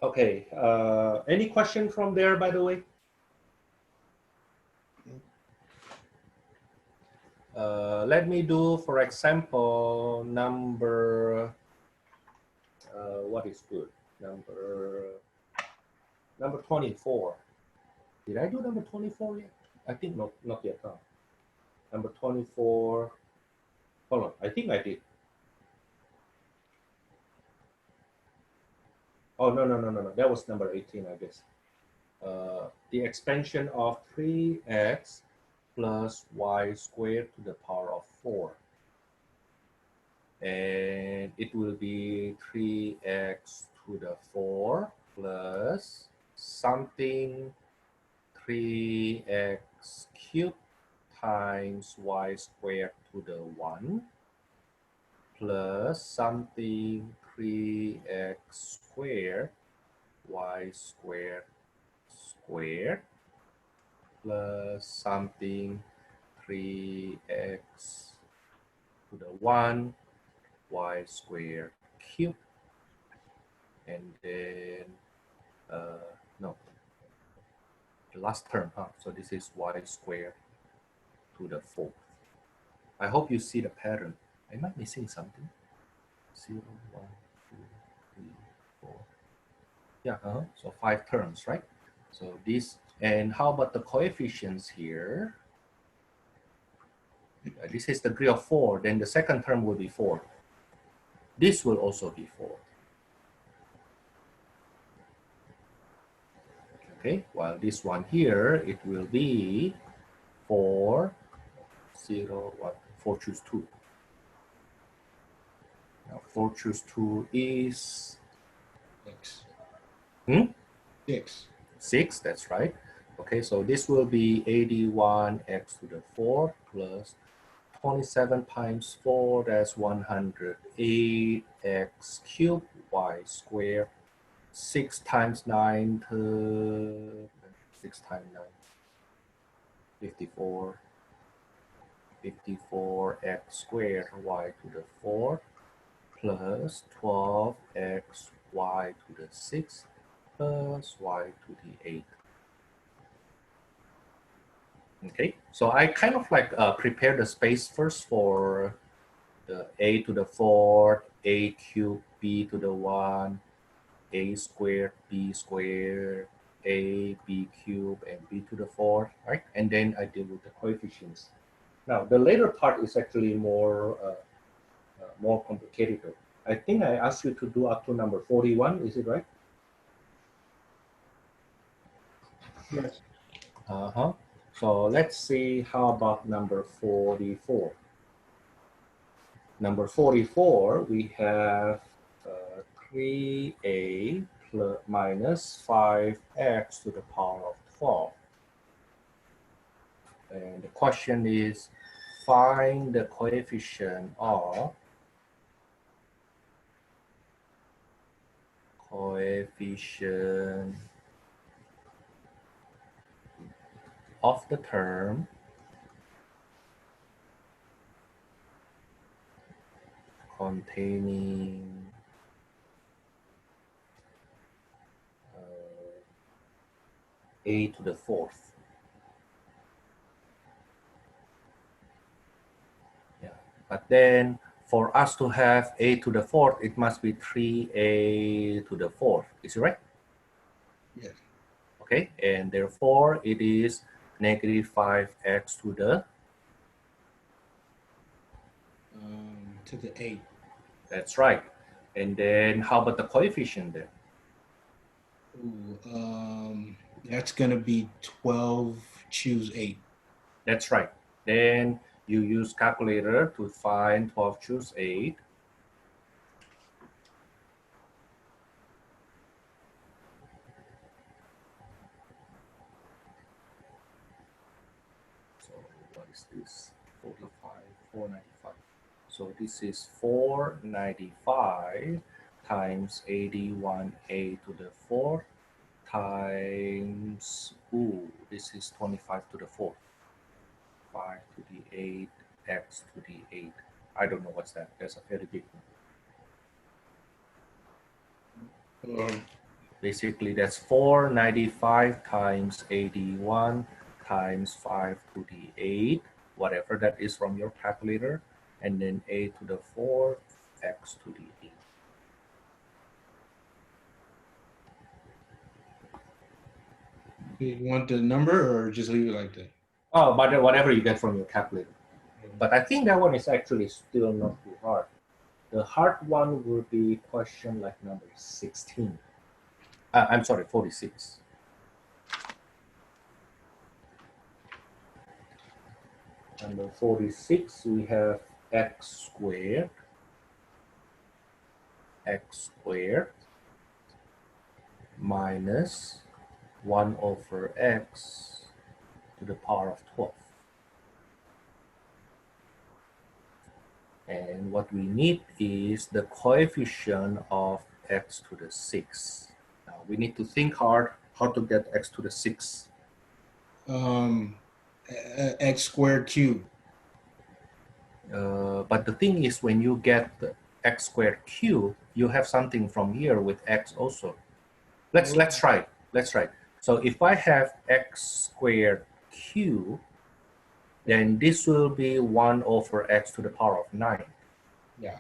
Okay. Any question from there, by the way? Let me do, for example, number, what is good? Number 24. Did I do number 24 yet? I think not yet. Huh? Number 24. Hold on, I think I did. Oh, no. That was number 18, I guess. The expansion of 3x plus y squared to the power of 4. And it will be 3x to the 4 plus something 3x cubed times y squared to the 1 plus something 3x squared y squared plus something 3x to the 1 y squared cubed, and then no, the last term, huh? So this is y squared to the 4th. I hope you see the pattern. Am I missing something? 0, 1, 2, 3, 4. Yeah, so 5 terms, right? So this, and how about the coefficients here? This is the degree of 4, then the second term will be 4. This will also be 4. Okay, while this one here, it will be 4, 0, 1, 4 choose 2. Now 4 choose 2 is 6. 6. 6, that's right. Okay, so this will be 81x to the 4 plus 27 times 4, that's 108x cubed y squared. 6 times 9, 6 times 9, 54. 54x squared y to the 4 plus 12x y to the 6 plus y to the 8. Okay, so I kind of like prepare the space first for the a to the 4th, a cubed, b to the 1, a squared, b squared, a, b cubed, and b to the 4th, right? And then I deal with the coefficients. Now, the later part is actually more complicated. I think I asked you to do up to number 41, is it right? Yes. So let's see how about number 44. Number 44, we have 3a minus 5x to the power of 12. And the question is, find the coefficient of the term containing a to the 4th. Yeah, but then for us to have a to the 4th, it must be 3a to the 4th. Is it right? Yes. Okay, and therefore it is negative 5x to the 8. That's right. And then how about the coefficient then? Ooh, that's going to be 12 choose 8. That's right. Then you use calculator to find 12 choose 8. So what is this? 45, 495. So this is 495 times 81a to the 4th times, this is 25 to the 4th. 5 to the 8, x to the 8. I don't know what's that. That's a very big one. Basically, that's 495 times 81 times 5 to the 8, whatever that is from your calculator, and then a to the 4, x to the 8. Do you want the number or just leave it like that? Oh, but whatever you get from your calculator. But I think that one is actually still not too hard. The hard one will be question like number 16. I'm sorry, 46. Number 46, we have x squared minus 1 over x to the power of 12. And what we need is the coefficient of x to the 6. Now we need to think hard how to get x to the 6. X squared cubed. But the thing is, when you get the x squared cubed, you have something from here with x also. Let's try. Let's try. So if I have x squared cubed, then this will be 1 over x to the power of 9. Yeah.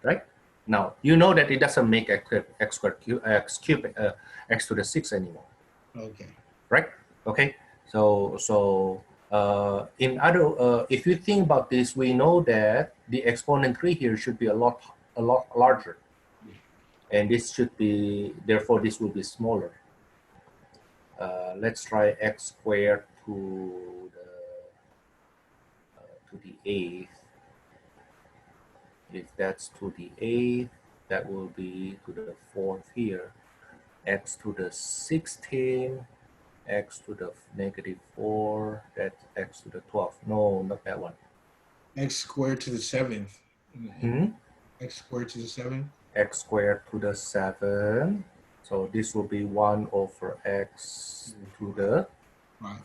Right? Now, you know that it doesn't make x squared cube, x to the 6 anymore. Okay. Right? Okay. So if you think about this, we know that the exponent 3 here should be a lot larger. And this should be, therefore, this will be smaller. Let's try x squared to the 8th. If that's to the 8th, that will be to the 4th here. X to the 16, x to the negative 4, that's x to the 12th. No, not that one. X squared to the 7th. X squared to the 7th. X squared to the 7. So this will be 1 over x to the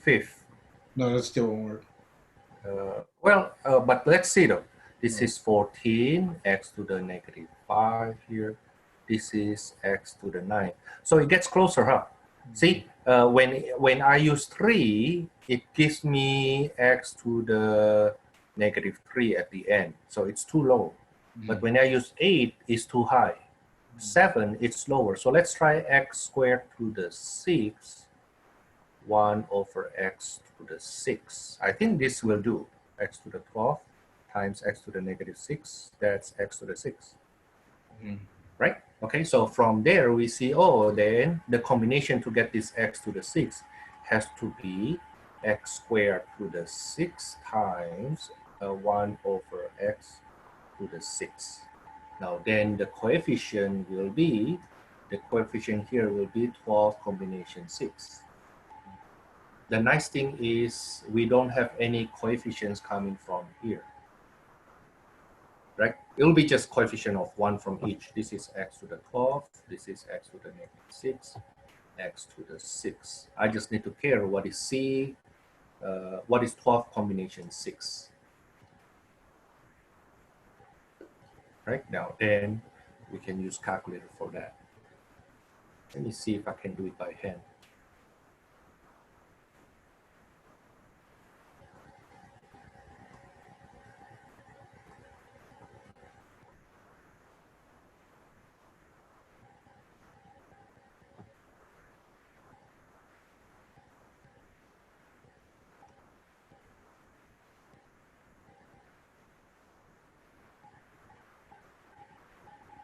5th. No, that still won't work. But let's see though. This is 14, x to the negative 5 here. This is x to the 9. So it gets closer, huh? See, when I use 3, it gives me x to the negative 3 at the end. So it's too low. But when I use 8, it's too high. 7, it's lower. So let's try x squared to the 6, 1 over x to the 6. I think this will do. X to the 12 times x to the negative 6, that's x to the 6. Right? Okay, so from there we see, oh, then the combination to get this x to the 6 has to be x squared to the 6 times 1 over x to the 6. Now then the coefficient will be, the coefficient here will be 12 combination 6. The nice thing is we don't have any coefficients coming from here. Right? It will be just coefficient of 1 from each. This is x to the 12, this is x to the negative 6, x to the 6. I just need to care what is C, what is 12 combination 6. Right? Now then we can use calculator for that. Let me see if I can do it by hand.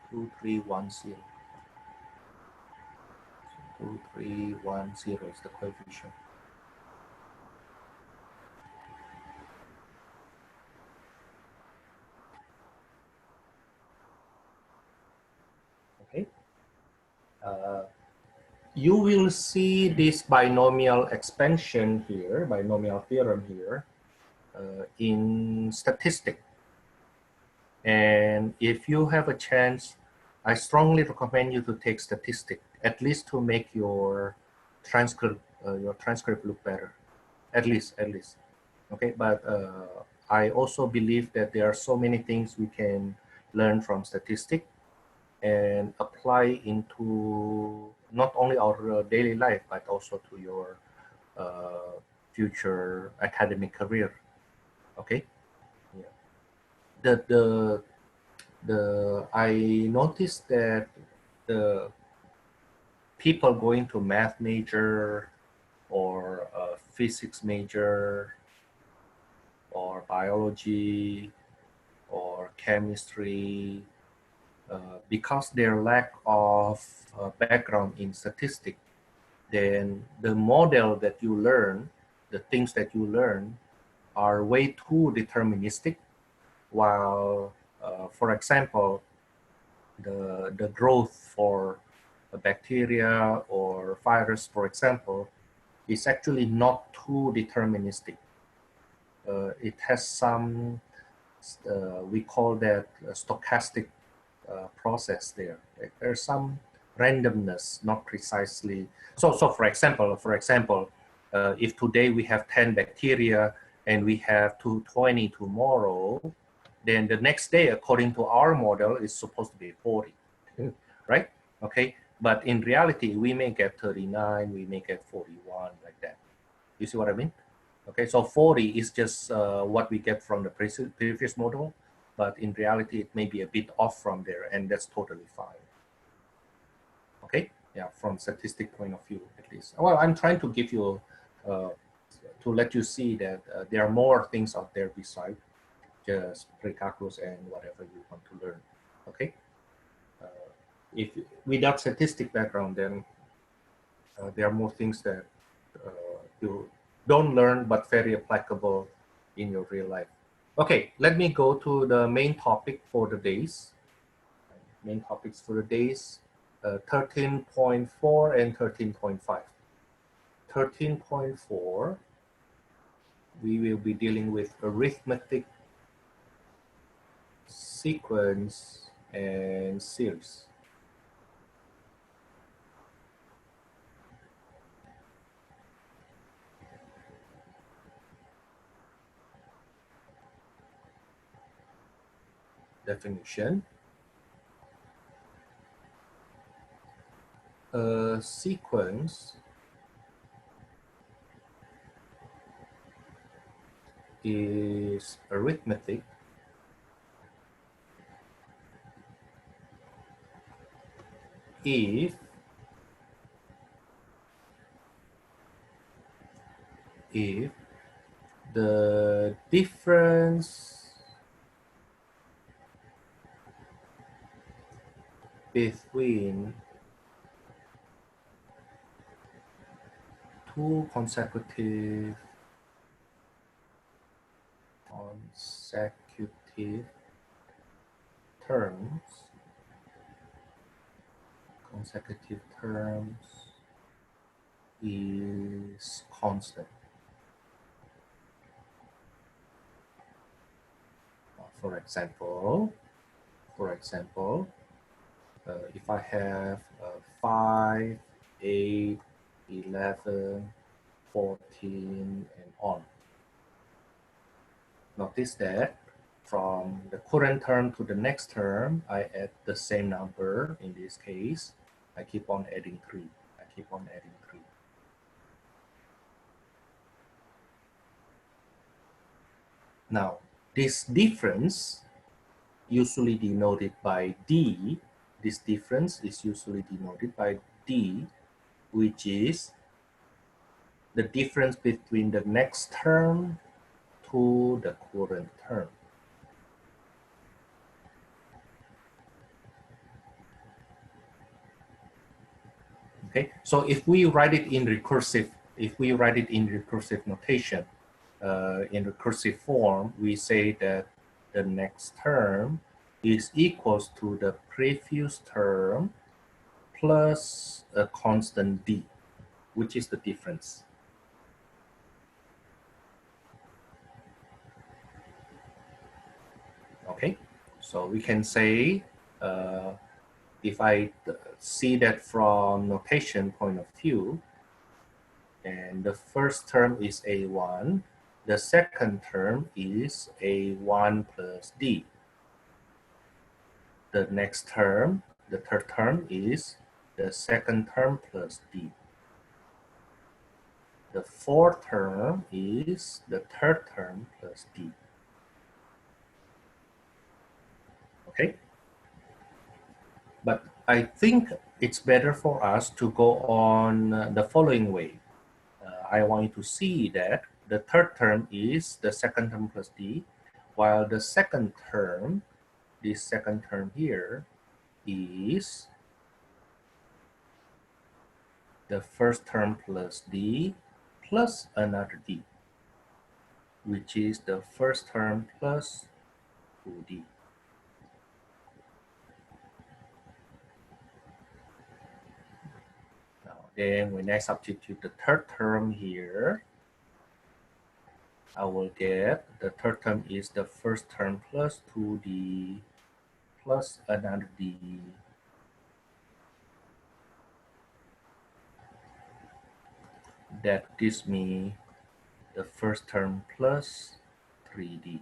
Two, 3, 1, 0. 2, 3, 1, 0 is the coefficient. Okay. You will see this binomial expansion here, binomial theorem here, in statistics. And if you have a chance, I strongly recommend you to take statistics, at least to make your transcript look better, at least. Okay, but I also believe that there are so many things we can learn from statistics and apply into not only our daily life, but also to your future academic career. Okay. Yeah. I noticed that the people going to math major or physics major or biology or chemistry, because their lack of background in statistics, then the model that you learn, the things that you learn are way too deterministic, while, for example, the growth for a bacteria or virus, for example, is actually not too deterministic. It has some, we call that a stochastic process there. There's some randomness, not precisely. So for example, if today we have 10 bacteria and we have 20 tomorrow, then the next day, according to our model, is supposed to be 40, right? Okay, but in reality, we may get 39, we may get 41, like that. You see what I mean? Okay, so 40 is just what we get from the previous model, but in reality, it may be a bit off from there, and that's totally fine. Okay, yeah, from statistic point of view, at least. Well, I'm trying to give you, to let you see that there are more things out there besides just precalculus and whatever you want to learn. Okay, if without statistic background, then there are more things that you don't learn but very applicable in your real life. Okay, let me go to the main topic for the days. Main topics for the days, 13.4 and 13.5. 13.4, we will be dealing with arithmetic, sequence, and series. Definition. A sequence is arithmetic if the difference between two consecutive terms is constant. For example, if I have 5, 8, 11, 14, and on. Notice that from the current term to the next term, I add the same number. In this case, I keep on adding 3. I keep on adding 3. Now, this difference usually denoted by D. This difference is usually denoted by D, which is the difference between the next term to the current term. Okay, so if we write it in recursive, notation, in recursive form, we say that the next term is equals to the previous term plus a constant D, which is the difference. Okay, so we can say, if I see that from notation point of view, and the first term is A1, the second term is A1 plus D. The next term, the third term, is the second term plus d. The fourth term is the third term plus d. Okay? But I think it's better for us to go on the following way. I want you to see that the third term is the second term plus d, while the second term, this second term here, is the first term plus d plus another d, which is the first term plus 2d. Now, then when I substitute the third term here, I will get the third term is the first term plus 2d plus another d. That gives me the first term plus 3d.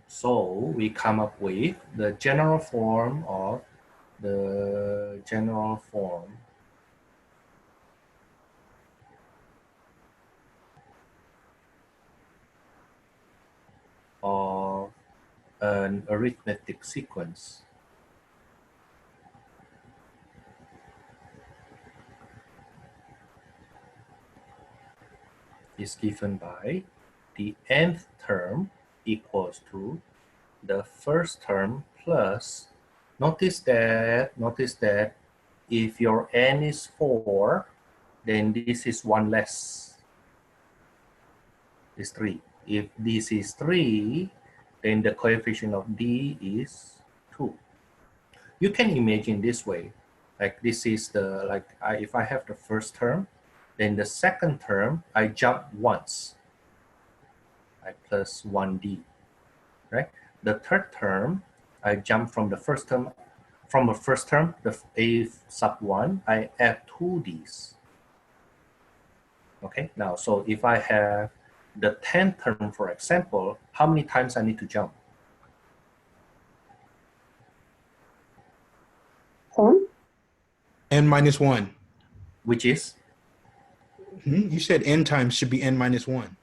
So we come up with the general form of of an arithmetic sequence. Is given by the nth term equals to the first term plus, notice that if your n is 4, then this is 1 less, is 3. If this is 3, then the coefficient of d is 2. You can imagine this way, like this is the, if I have the first term, then the second term, I jump once, I plus 1d, right? The third term, I jump from the first term, the a sub 1, I add 2d's. Okay, now, so if I have the 10th term, for example, how many times I need to jump? 10? N minus 1. Which is? You said n times should be n minus 1.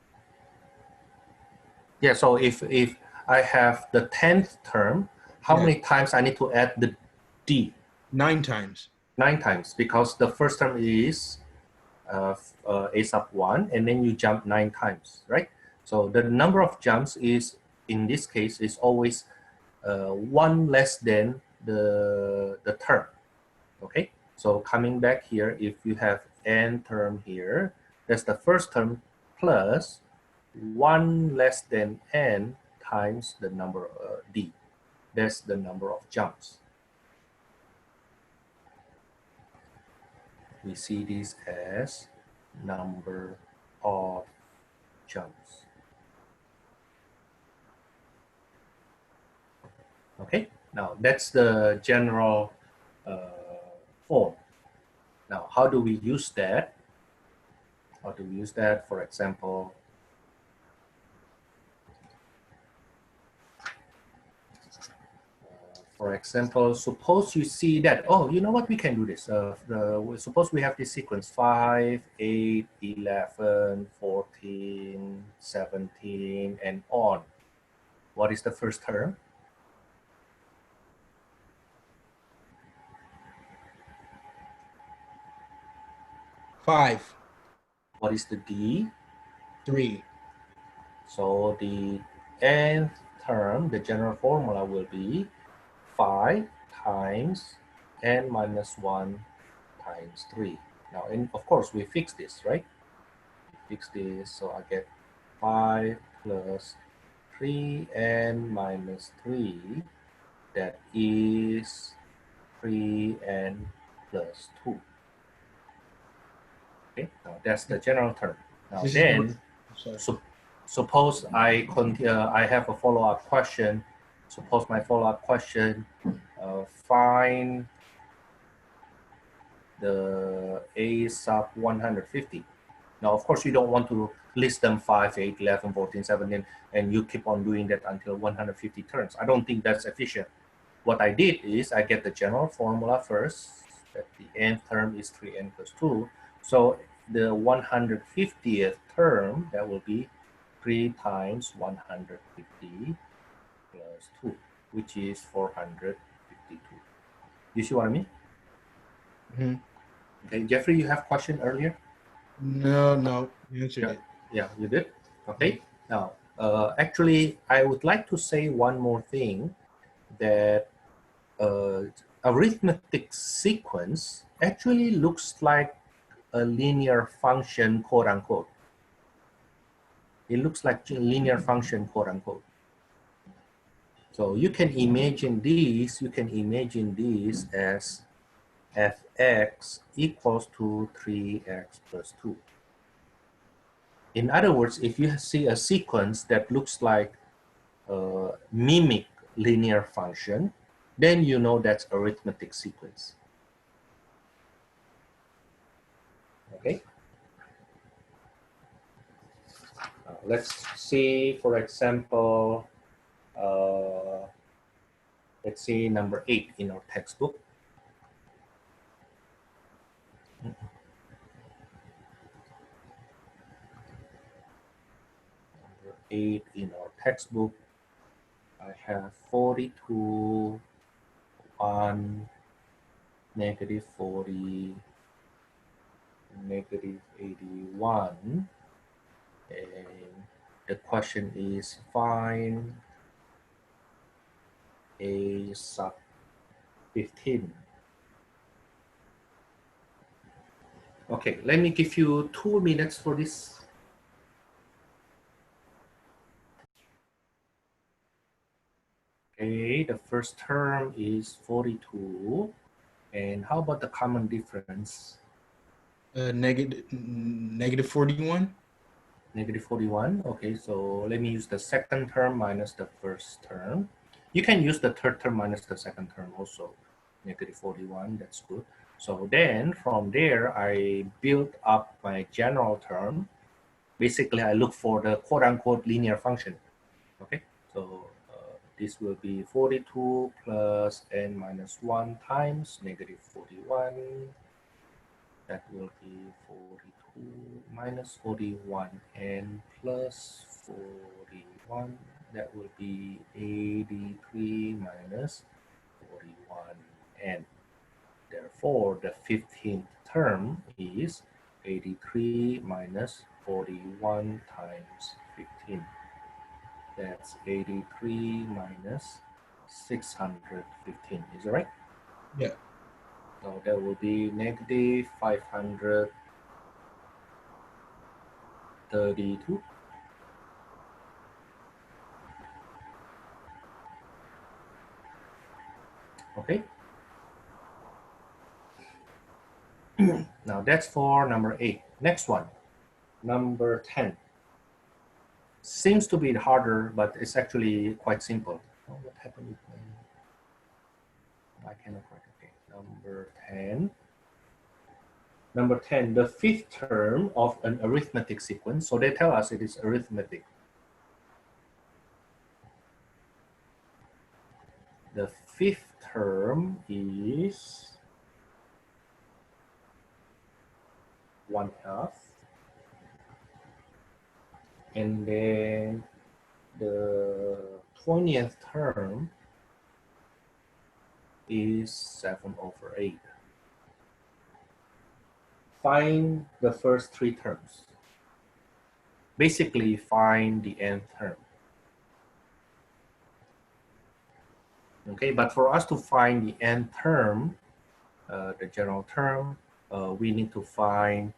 Yeah, so if I have the 10th term, how many times I need to add the d? 9 times. 9 times, because the first term is a sub 1, and then you jump 9 times, right? So the number of jumps is, in this case, is always 1 less than the term, okay? So coming back here, if you have n term here, that's the first term plus 1 less than n times the number d. That's the number of jumps. We see this as number of jumps. Okay, now that's the general form. Now, how do we use that? How do we use that? For example, suppose you see that, oh, you know what, we can do this. Suppose we have this sequence 5, 8, 11, 14, 17, and on. What is the first term? Five. What is the d? 3. So the nth term, the general formula will be 5 times n minus 1 times 3. Now, and of course, we fix this, right? We fix this, so I get 5 plus 3n minus 3, that is 3n plus 2. Okay, now that's the general term. Now then, suppose I have a follow-up question. Suppose my follow-up question, find the a sub 150. Now, of course, you don't want to list them 5, 8, 11, 14, 17, and you keep on doing that until 150 turns. I don't think that's efficient. what I did is I get the general formula first, that the nth term is 3n plus 2. So the 150th term, that will be 3 times 150 plus 2, which is 452. You see what I mean? Mm-hmm. Okay, Jeffrey, you have question earlier? No, you answered it. Yeah, you did? Okay. Now, actually, I would like to say one more thing, that arithmetic sequence actually looks like a linear function, quote unquote. It looks like a linear function, quote unquote. So you can imagine this, as fx equals to 3x plus 2. In other words, if you see a sequence that looks like mimic linear function, then you know that's arithmetic sequence. Okay. Let's see, for example, let's see number 8 in our textbook. Number 8 in our textbook, I have 42, 1, negative 40, negative 81, and the question is find a sub 15. Okay, let me give you 2 minutes for this. Okay, the first term is 42. And how about the common difference? Negative 41. Negative 41. Okay, so let me use the second term minus the first term. You can use the third term minus the second term also. Negative 41, that's good. So then from there, I build up my general term. Basically, I look for the quote unquote linear function. Okay, so this will be 42 plus n minus 1 times negative 41. That will be 42 minus 41 n plus 41. That will be 83 minus 41 n. Therefore, the 15th term is 83 minus 41 times 15. That's 83 minus 615. Is that right? Yeah. So that will be negative 532. Okay. Now that's for number 8. Next one, number 10. Seems to be harder, but it's actually quite simple. Oh, what happened with my... I cannot write. Okay, number 10. Number 10, the 5th term of an arithmetic sequence. So they tell us it is arithmetic. The 5th term is 1/2. And then the 20th term is 7/8. Find the first 3 terms. Basically, find the nth term. Okay, but for us to find the nth term, the general term, we need to find,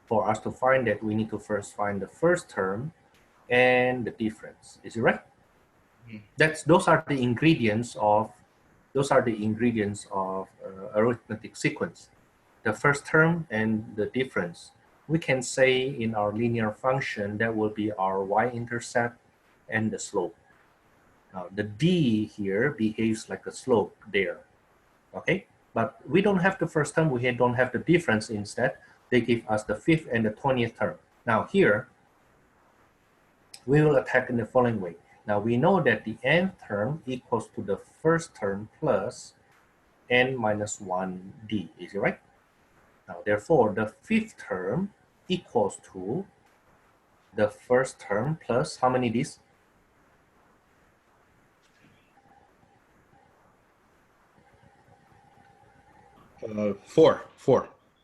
for us to find that, we need to first find the first term and the difference. Is it right? Those are the ingredients of arithmetic sequence. The first term and the difference. We can say in our linear function that will be our y-intercept and the slope. Now the d here behaves like a slope there. Okay, but we don't have the first term, we don't have the difference. Instead, they give us the 5th and the 20th term. Now here, we will attack in the following way. Now we know that the nth term equals to the first term plus n minus 1d, is it right? Now therefore the fifth term equals to the first term plus how many d's? 4.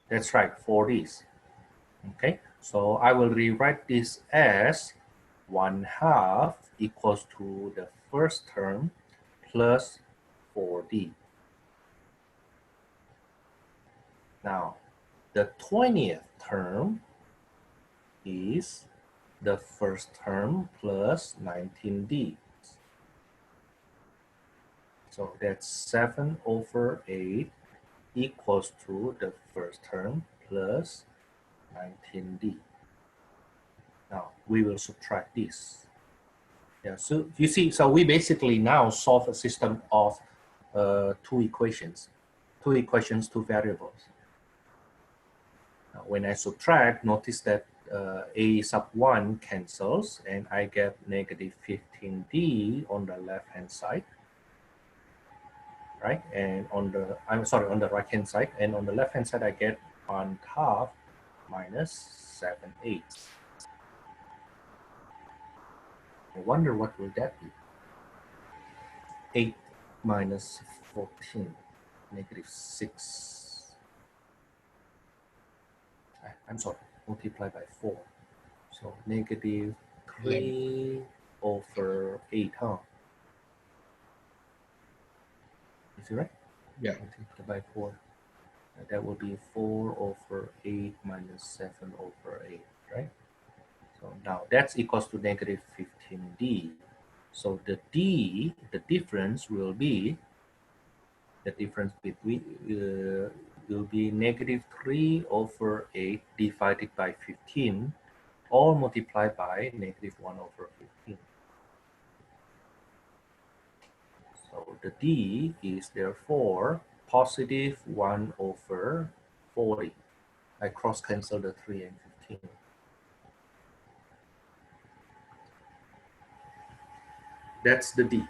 That's right, 4d's. Okay, so I will rewrite this as 1/2 equals to the first term plus 4d. Now, the 20th term is the first term plus 19d. So that's 7/8 equals to the first term plus 19d. Now, we will subtract this. Yeah, so you see, so we basically now solve a system of two equations, two variables. Now, when I subtract, notice that a sub 1 cancels and I get negative 15d on the left hand side, right? And on the, I'm sorry, on the right hand side, and on the left hand side I get 1/2 minus 7/8. I wonder what will that be? 8 minus 14, negative 6. I'm sorry, multiply by 4. So negative 3/8, huh? Is it right? Yeah. Multiply by 4. That will be 4/8 minus 7/8, right? So now that's equals to negative 15d. So the d, the difference will be, the difference between will be negative 3/8 divided by 15, all multiplied by negative 1/15. So the d is therefore positive 1/40. I cross cancel the 3 and 15. That's the d.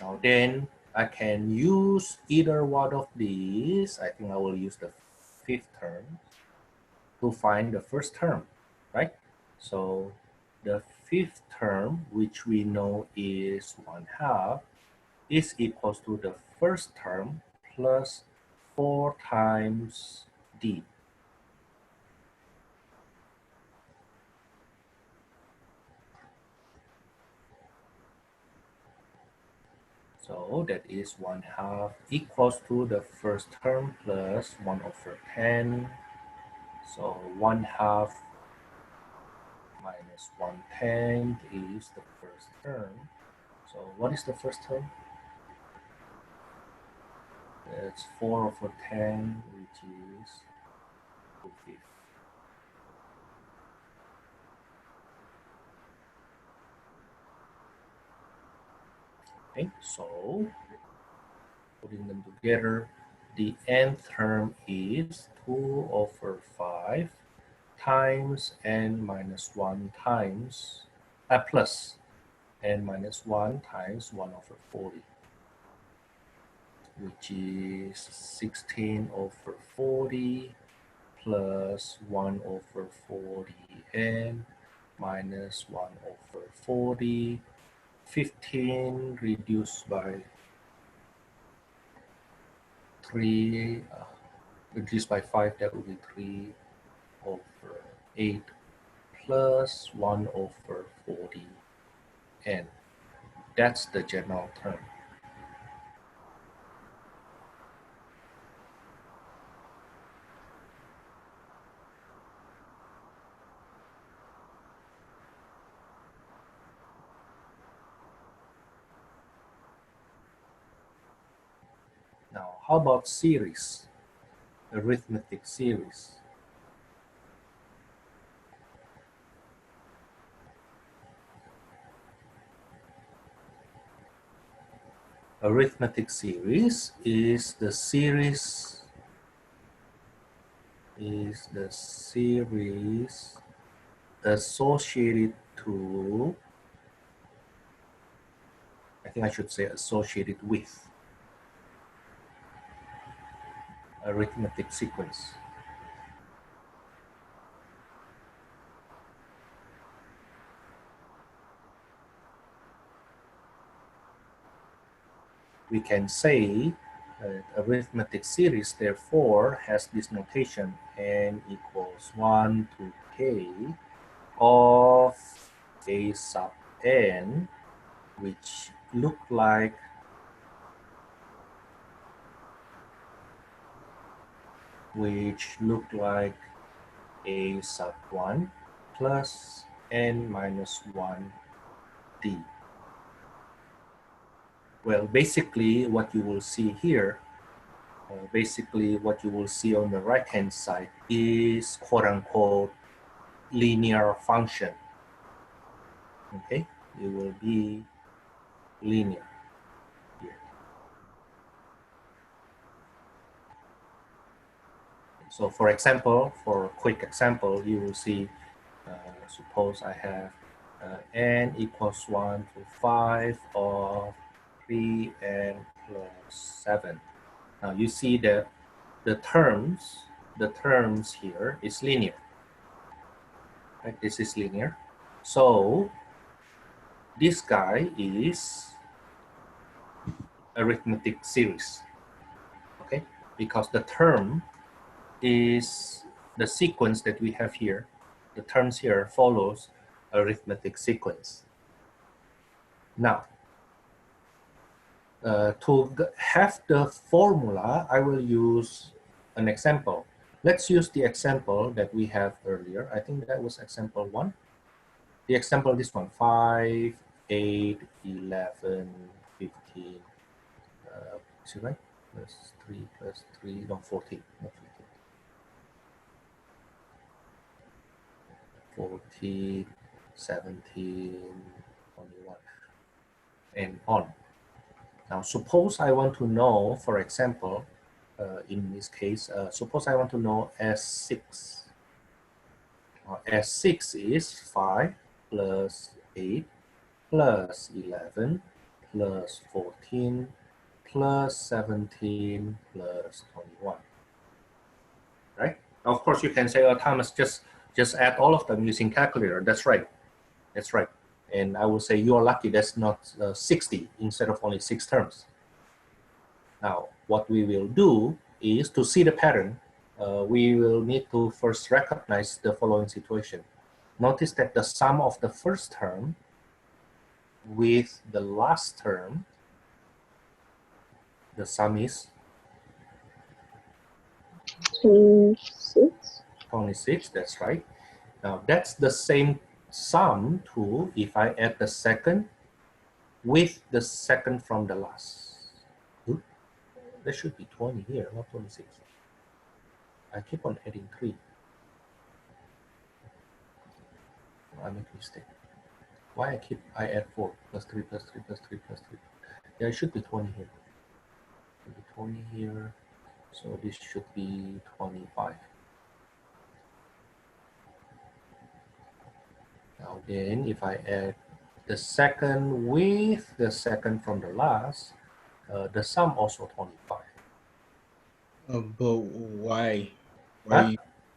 Now then I can use either one of these. I think I will use the fifth term to find the first term, right? So the fifth term, which we know is 1/2, is equals to the first term plus 4 times d. So that is 1/2 equals to the first term plus 1/10. So 1/2 minus 1/10 is the first term. So what is the first term? It's 4/10, which is 2/5. Okay, so putting them together, the nth term is 2/5 times n minus 1 times plus n minus 1 times 1/40, which is 16/40 plus 1/40n minus 1/40. 15 reduced by 3, reduced by 5, that will be 3/8 plus 1/40n. That's the general term. Now, how about series? Arithmetic series. Arithmetic series is the series associated to I think I should say associated with arithmetic sequence. We can say arithmetic series therefore has this notation n equals 1 to k of a sub n, which look like a sub 1 plus n minus 1 d. Well, basically what you will see here, what you will see on the right hand side is quote unquote linear function. Okay, it will be linear here. So for example, for a quick example, you will see, suppose I have n equals 1 to 5 of 3n plus 7. Now you see that the terms here is linear. Right? This is linear. So this guy is arithmetic series. Okay, because the term is the sequence that we have here. The terms here follows arithmetic sequence. Now, to have the formula, I will use an example. Let's use the example that we have earlier. I think that was example 1. The example, this one, 5, 8, 11, 15. Is it right? Plus 3, no, 14. Not 15. 14, 17, 21, and on. Now, suppose I want to know, for example, in this case, suppose I want to know S6. S6 is 5 plus 8 plus 11 plus 14 plus 17 plus 21. Right? Of course, you can say, oh, Thomas, just add all of them using calculator. That's right. That's right. And I will say you're lucky that's not 60 instead of only 6 terms. Now, what we will do is to see the pattern, we will need to first recognize the following situation. Notice that the sum of the first term with the last term, the sum is 26. 26, that's right. Now, that's the same sum to if I add the second with the second from the last. Oops. There should be 20 here, not 26. I keep on adding 3. I make a mistake. Why I add 4 plus 3 plus 3 plus 3 plus 3. Yeah, it should be 20 here. It should be 20 here. So this should be 25. Now then, if I add the second with the second from the last, the sum also 25. But why? Huh?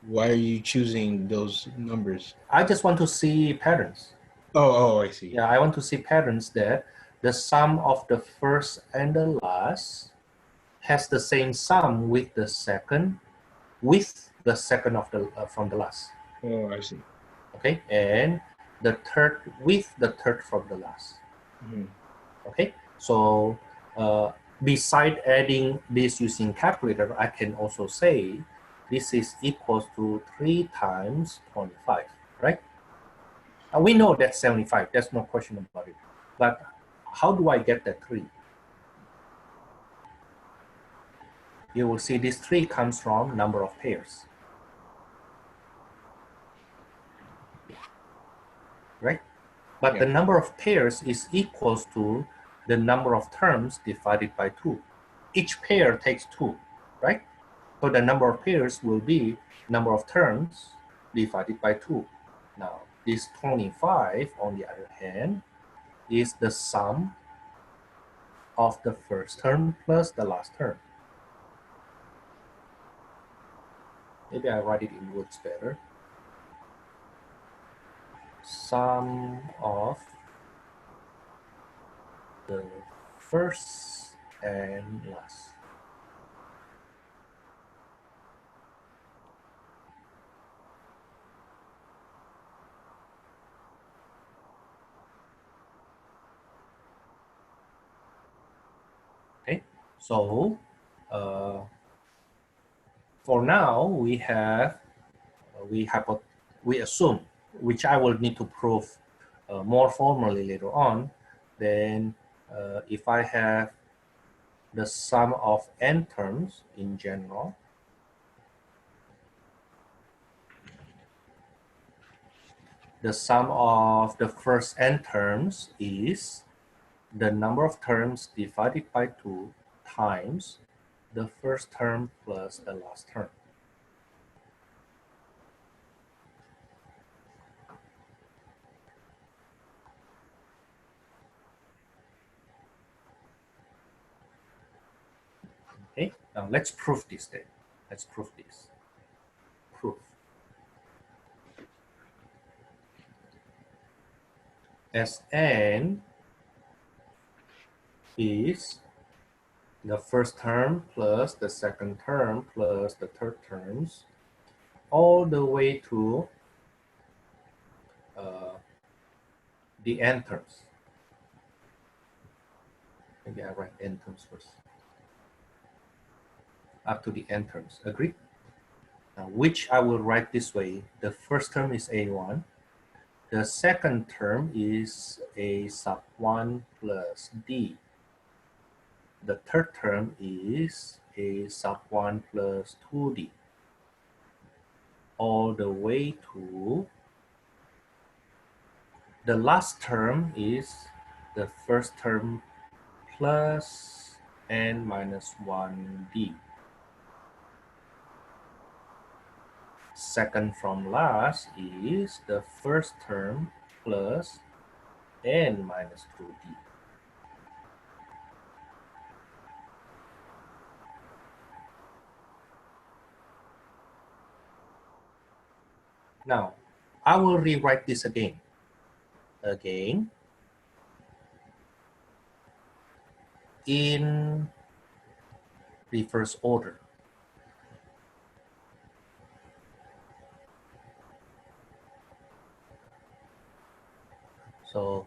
Why are you choosing those numbers? I just want to see patterns. Oh, I see. Yeah, I want to see patterns that the sum of the first and the last has the same sum with the second of the from the last. Oh, I see. Okay, and the third with the third from the last. Mm-hmm. Okay, so beside adding this using calculator, I can also say this is equals to 3 times 25, right? We know that's 75, there's no question about it. But how do I get that 3? You will see this 3 comes from number of pairs. Right? But the number of pairs is equals to the number of terms divided by 2. Each pair takes 2, right? So the number of pairs will be number of terms divided by 2. Now, this 25, on the other hand, is the sum of the first term plus the last term. Maybe I write it in words better. Sum of the first and last. Okay, so for now we have we assume, which I will need to prove more formally later on. Then if I have the sum of n terms in general, the sum of the first n terms is the number of terms divided by 2 times the first term plus the last term. Okay, now let's prove this then. Let's prove this. Proof. Sn is the first term plus the second term plus the third terms all the way to the n terms. Maybe I write n terms first. Up to the n terms. Agree? Now, which I will write this way. The first term is a1. The second term is a sub 1 plus d. The third term is a sub 1 plus 2d. All the way to the last term is the first term plus n minus 1d. Second from last is the first term plus n minus 2d. Now, I will rewrite this again. In reverse order. So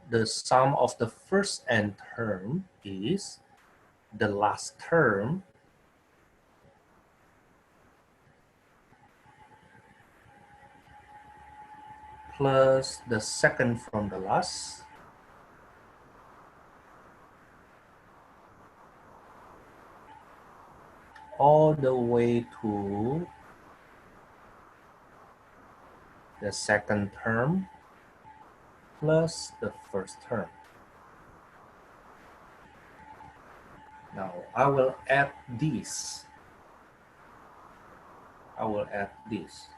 the sum of the first n term is the last term plus the second from the last all the way to the second term plus the first term. Now I will add this. I will add this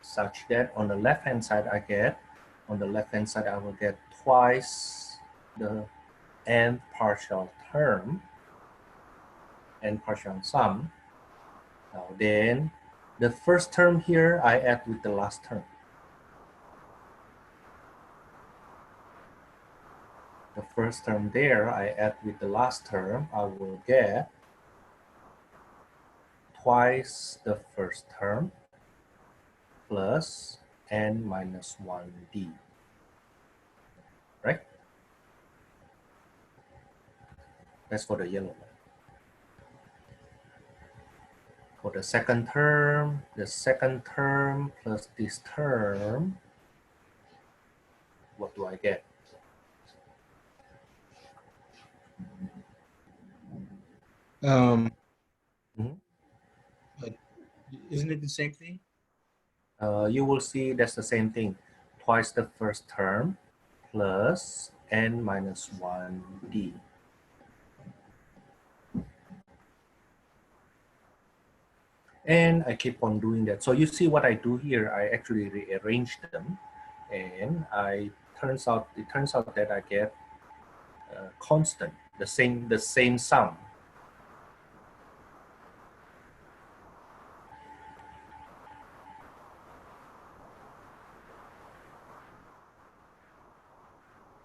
such that on the left hand side I will get twice the n partial term and partial sum. Now then the first term here I add with the last term. The first term there I add with the last term, I will get twice the first term plus n minus 1d. Right? That's for the yellow one. For the second term plus this term, what do I get? But isn't it the same thing? You will see that's the same thing. Twice the first term plus n minus 1d. And I keep on doing that. So you see what I do here, I actually rearrange them, and it turns out that I get constant, the same sum.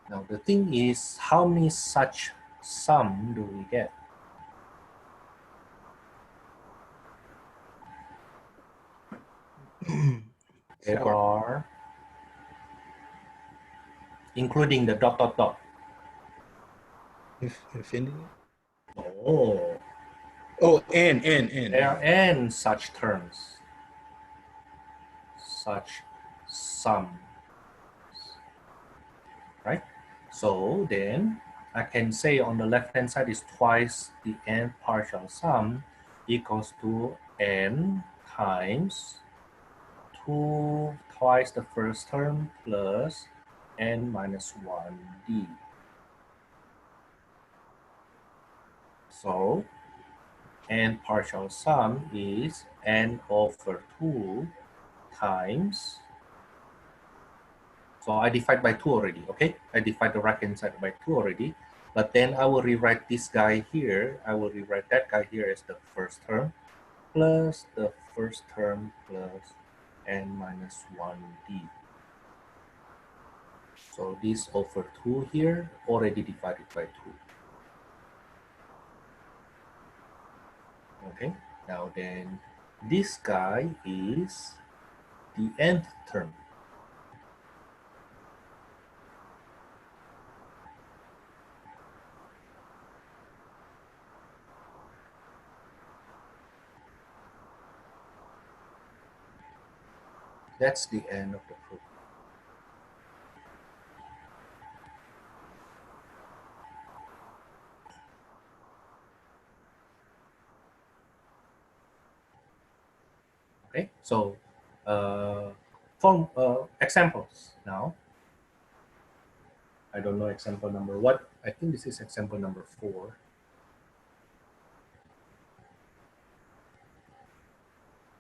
Now the thing is, how many such sum do we get? There 4. are, including the dot dot dot. Infinity. Oh, Oh, n. there are n such terms, such sum, right? So then I can say on the left hand side is twice the n partial sum equals to n times 2 twice the first term plus n minus 1d. So n partial sum is n over 2 times, so I divide by 2 already, okay? I divide the right hand side by 2 already, but then I will rewrite this guy here, I will rewrite that guy here as the first term plus the first term plus n minus 1d. So this over 2 here already divided by 2. Okay, now then this guy is the nth term. That's the end of the proof. Okay, so examples now. I don't know example number what. I think this is example number 4.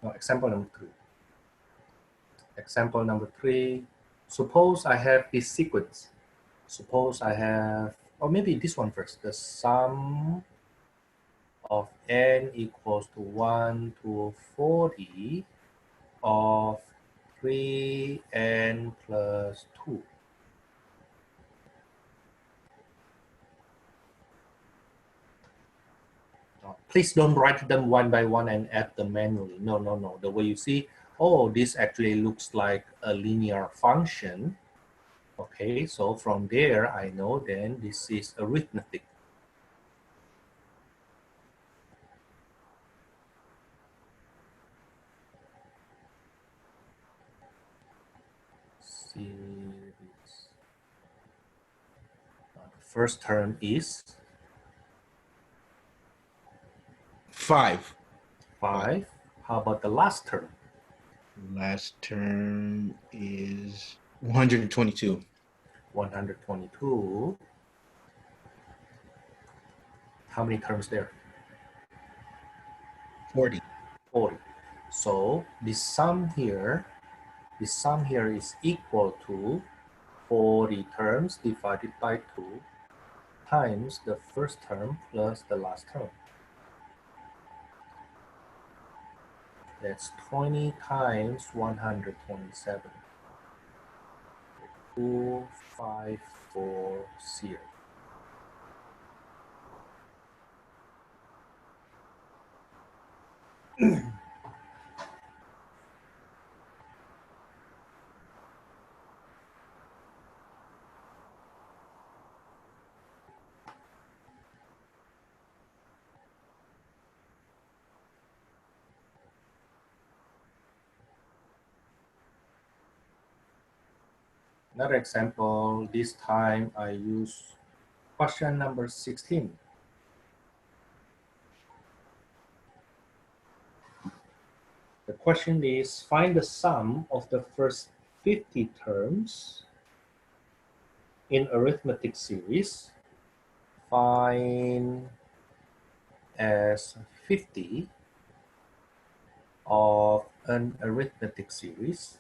No, example number 3. Example number 3. Suppose I have this sequence. Suppose I have, or maybe this one first. The sum of n equals to 1 to 40 of 3n plus 2. Please don't write them one by one and add them manually. No, no, no. The way you see, oh, this actually looks like a linear function. Okay, so from there, I know then this is arithmetic. Series. The first term is 5. 5. How about the last term? Last term is 122. 122. How many terms there? 40. 40. So this sum here is equal to 40 terms divided by 2 times the first term plus the last term. That's 20 times 127. 2540. Another example, this time I use question number 16. The question is, find the sum of the first 50 terms in arithmetic series. Find as 50 of an arithmetic series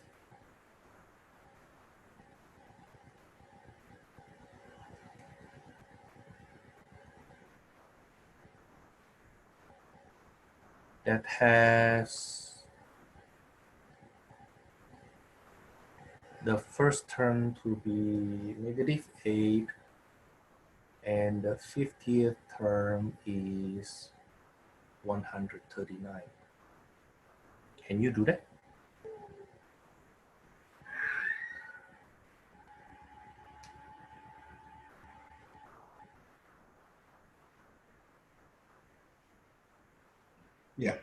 that has the first term to be -8 and the 50th term is 139. Can you do that? Yeah.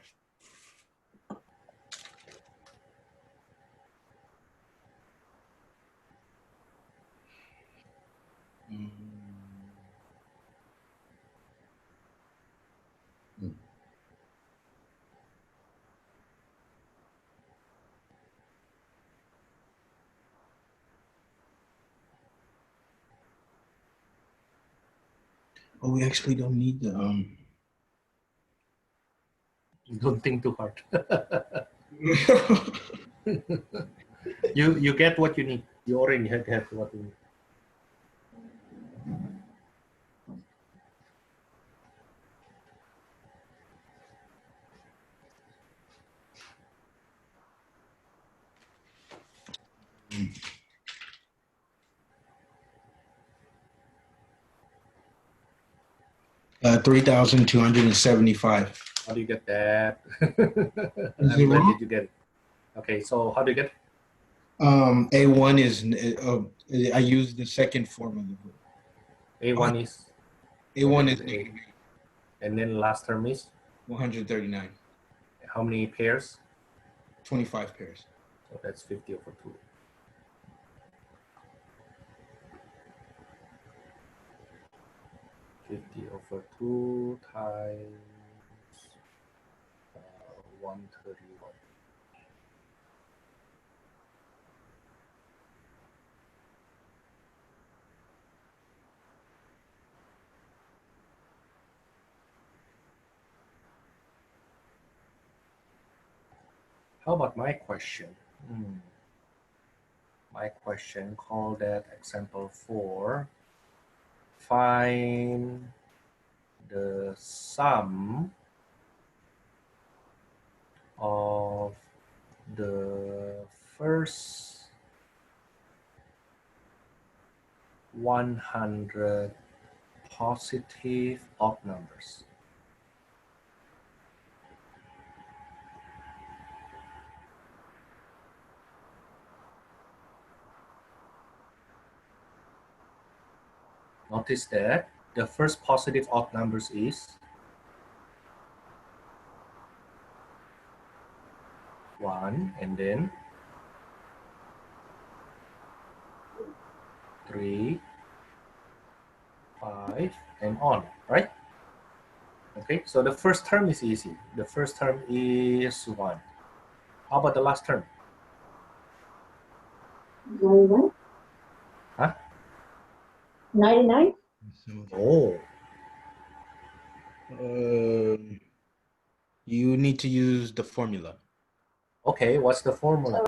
Oh, we actually don't need the Don't think too hard. You get what you need. You already get what you need. Mm. 3,275. How do you get that? Is I'm it glad wrong? that you get it. Okay, so how do you get it? A1 is I use the second form of the verb. A1 is A1 is -8. -8. And then last term is 139. how many pairs? 25 pairs. So that's 50 over 2. 50 over 2 times 131. How about my question? My question, call that example 4. Find the sum of the first 100 positive odd numbers. Notice that the first positive odd numbers is 1, and then 3, 5, and on, right? Okay, so the first term is easy. The first term is 1. How about the last term? 99? Huh? 99? Oh, You need to use the formula. okay, what's the formula?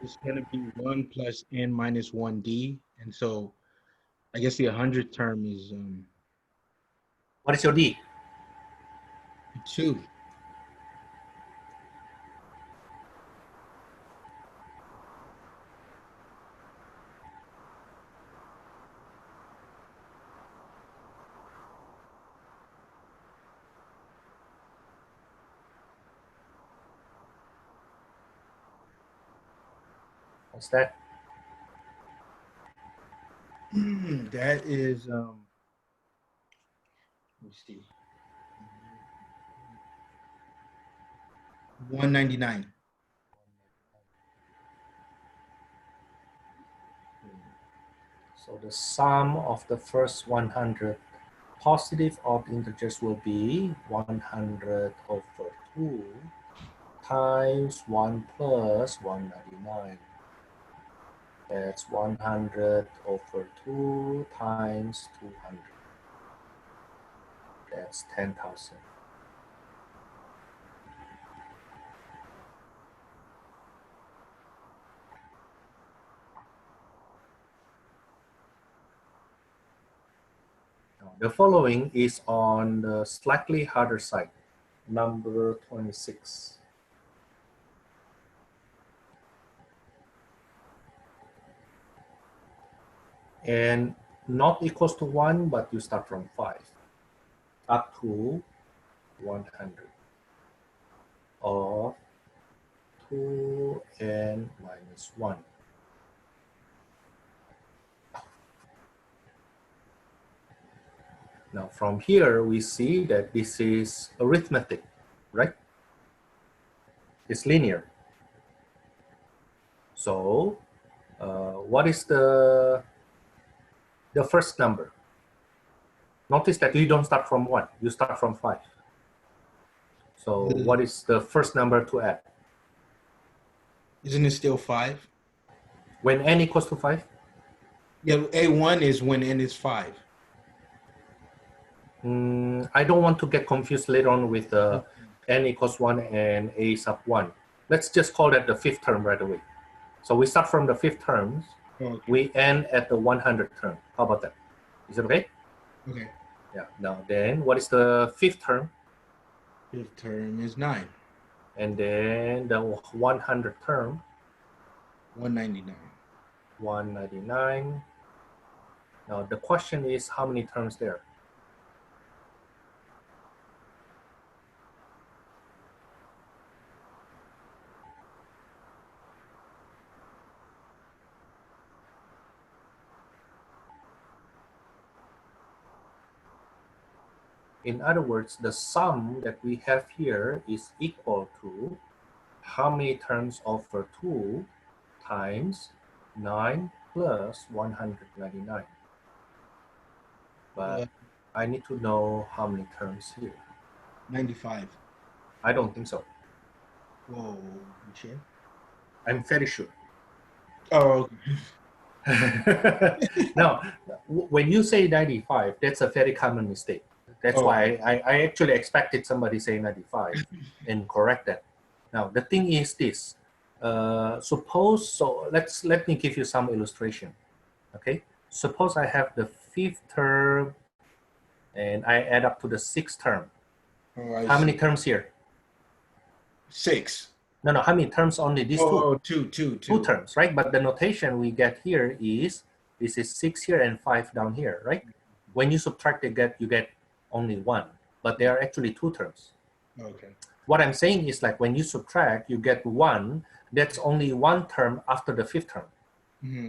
It's going to be 1 plus n minus 1d. And so I guess the 100 term is What is your D? 2. What's that? That is, let me see, 199. So the sum of the first 100 positive odd integers will be 100 over 2 times 1 plus 199. That's 100 over 2 times 200. That's 10,000. the following is on the slightly harder side, number 26. And not equals to 1, but you start from 5 up to 100 of 2n minus 1. Now from here we see that this is arithmetic, right? It's linear. So what is the first number? Notice that you don't start from 1, you start from 5. So what is the first number to add? Isn't it still 5? When n equals to 5? Yeah, A1 is when n is 5. I don't want to get confused later on with n equals 1 and a sub 1. Let's just call that the fifth term right away. So we start from the fifth terms. Okay. We end at the 100th term. How about that? Is it okay? Okay. Yeah. Now then, what is the fifth term? Fifth term is 9. And then the 100th term? 199. 199. Now the question is, how many terms there? In other words, the sum that we have here is equal to how many terms over 2 times 9 plus 199. But I need to know how many terms here. 95. I don't think so. Whoa, you sure? I'm very sure. Oh, okay. Now, when you say 95, that's a very common mistake. That's why I actually expected somebody say 95 and correct that. Now, the thing is this. Let me give you some illustration. Okay, suppose I have the fifth term and I add up to the sixth term. Oh, how many terms here? 6. No, how many terms? Only these two. Two terms, right? But the notation we get here is, this is 6 here and 5 down here, right? When you subtract, you get only 1, but they are actually 2 terms. Okay. What I'm saying is, like, when you subtract, you get 1. That's only 1 term after the fifth term. Mm-hmm.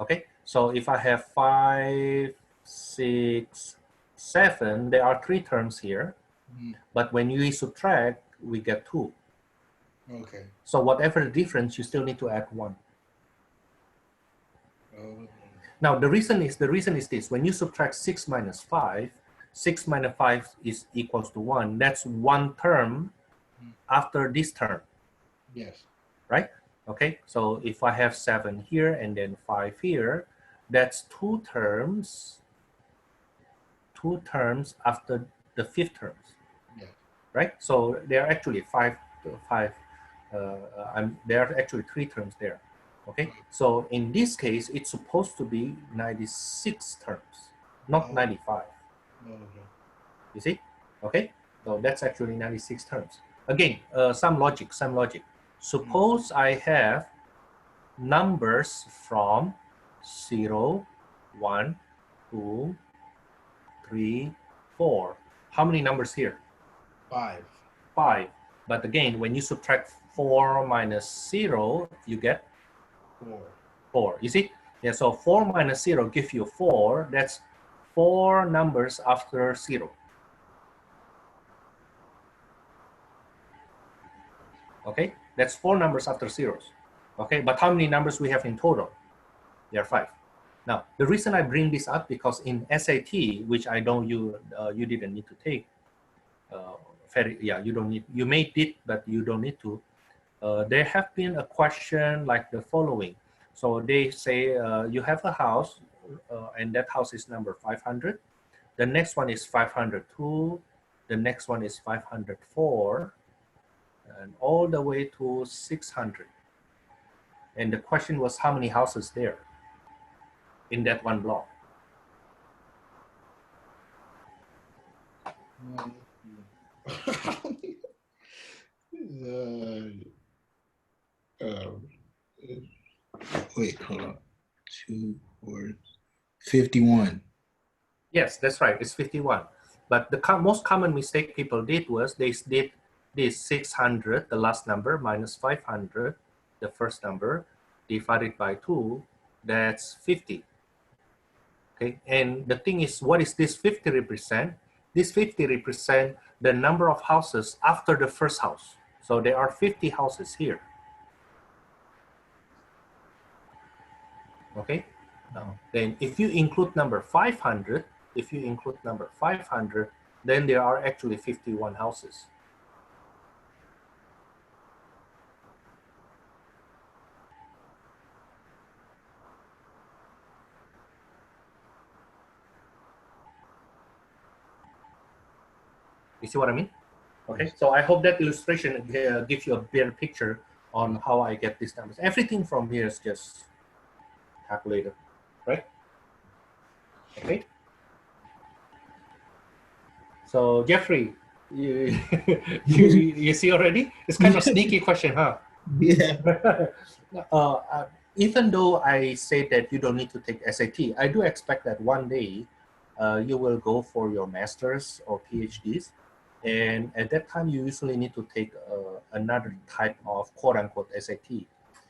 Okay, so if I have 5, 6, 7, there are 3 terms here. Mm-hmm. But when you subtract, we get 2. Okay. So whatever the difference, you still need to add 1. Oh. Now the reason is this: when you subtract 6 minus 5, 6 minus 5 is equals to 1. That's 1 term after this term. Yes. Right? Okay. So if I have 7 here and then 5 here, that's 2 terms. 2 terms after the fifth terms. Yeah. Right? So there are actually 5. There are actually 3 terms there. Okay. So in this case, it's supposed to be 96 terms, not 95. Okay. You see? Okay. So that's actually 96 terms. Again, some logic. Suppose I have numbers from 0, 1, 2, 3, 4. How many numbers here? 5. 5. But again, when you subtract 4 minus 0, you get 4. 4. You see? Yeah, so 4 minus 0 gives you 4. That's 4 numbers after 0. Okay? That's 4 numbers after zeros. Okay? But how many numbers we have in total? There are 5. Now, the reason I bring this up, because in SAT, which I know you didn't need to take, you don't need, you made it, but you don't need to. There have been a question like the following. So they say you have a house, and that house is number 500. The next one is 502. The next one is 504, and all the way to 600. And the question was, how many houses there in that one block? Wait, hold on. 2, 4, 51. Yes, that's right. It's 51. But the most common mistake people did was they did this 600, the last number, minus 500, the first number, divided by 2, that's 50. Okay, and the thing is, what is this 50 represent? This 50 represent the number of houses after the first house. So there are 50 houses here. Okay, now then if you include number 500, then there are actually 51 houses. You see what I mean? Okay, so I hope that illustration gives you a better picture on how I get these numbers. Everything from here is just calculated, right? Okay. So Jeffrey, you see already? It's kind of sneaky question, huh? Yeah. Even though I say that you don't need to take SAT, I do expect that one day you will go for your master's or PhDs. And at that time, you usually need to take another type of quote-unquote SAT,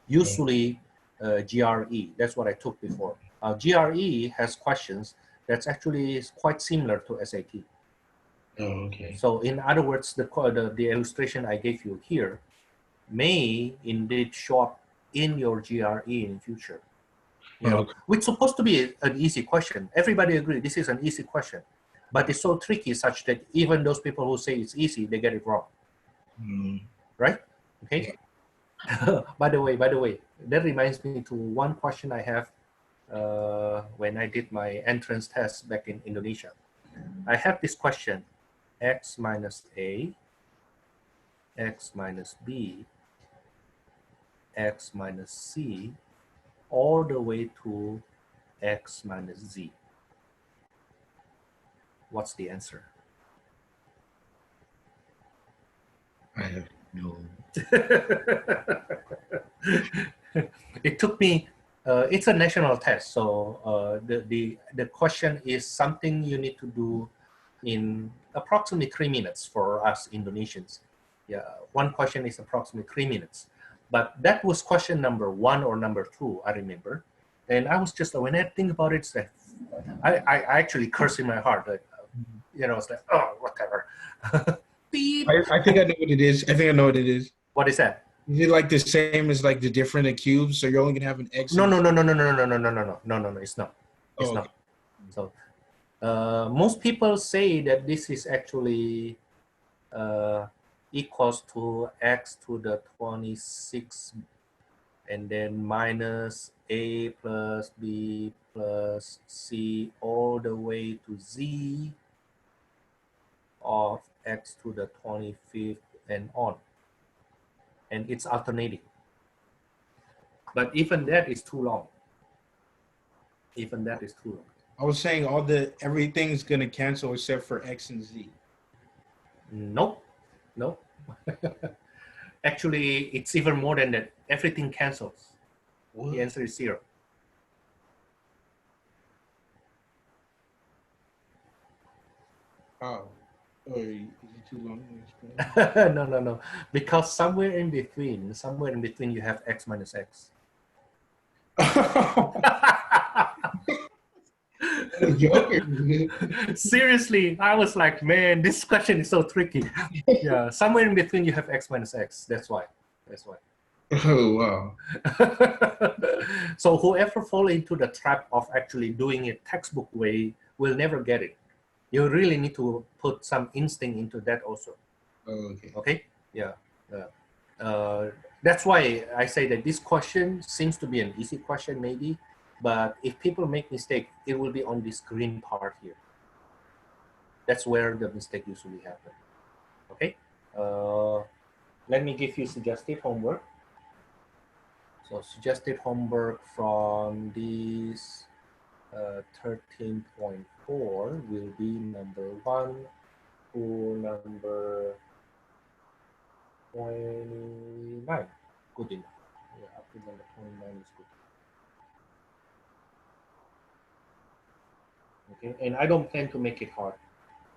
usually GRE. That's what I took before. GRE has questions that's actually quite similar to SAT. Oh, okay. So in other words, the illustration I gave you here may indeed show up in your GRE in future. You know, Okay. which supposed to be an easy question. Everybody agree this is an easy question, but it's so tricky such that even those people who say it's easy, they get it wrong. Right? Okay. By the way, that reminds me to one question I have when I did my entrance test back in Indonesia. I have this question: x minus a, x minus b, x minus c, all the way to x minus z. What's the answer? I have no. It took me. It's a national test, so the question is something you need to do in approximately 3 minutes for us Indonesians. Yeah, one question is approximately 3 minutes, but that was question number 1 or number 2, I remember, and I was just when I think about it, it's like, I actually curse in my heart, like, you know, it's like, oh, whatever. Beep. I think I know what it is. I think I know what it is. What is that? Is it like the same as like the different cubes? So you're only gonna have an x. No. It's not. It's not. Okay. So most people say that this is actually equals to x to the 26 and then minus a plus b plus c all the way to z of x to the 25th and on. And it's alternating. But even that is too long. Even that is too long. I was saying everything's gonna cancel except for x and z. Nope. Actually, it's even more than that. Everything cancels. What? The answer is 0. Oh, is it too long to explain? No. Because somewhere in between, you have x minus x. Seriously, I was like, man, this question is so tricky. Yeah, somewhere in between you have x minus x. That's why. Oh, wow. So whoever fall into the trap of actually doing it textbook way will never get it. You really need to put some instinct into that also. Oh, okay. Okay? Yeah. That's why I say that this question seems to be an easy question maybe, but if people make mistake, it will be on this green part here. That's where the mistake usually happens. Okay? Let me give you suggestive homework. So suggestive homework from this 13.4 will be number 1, to number 29. Good enough. Yeah, up to number 29 is good. Okay, and I don't plan to make it hard.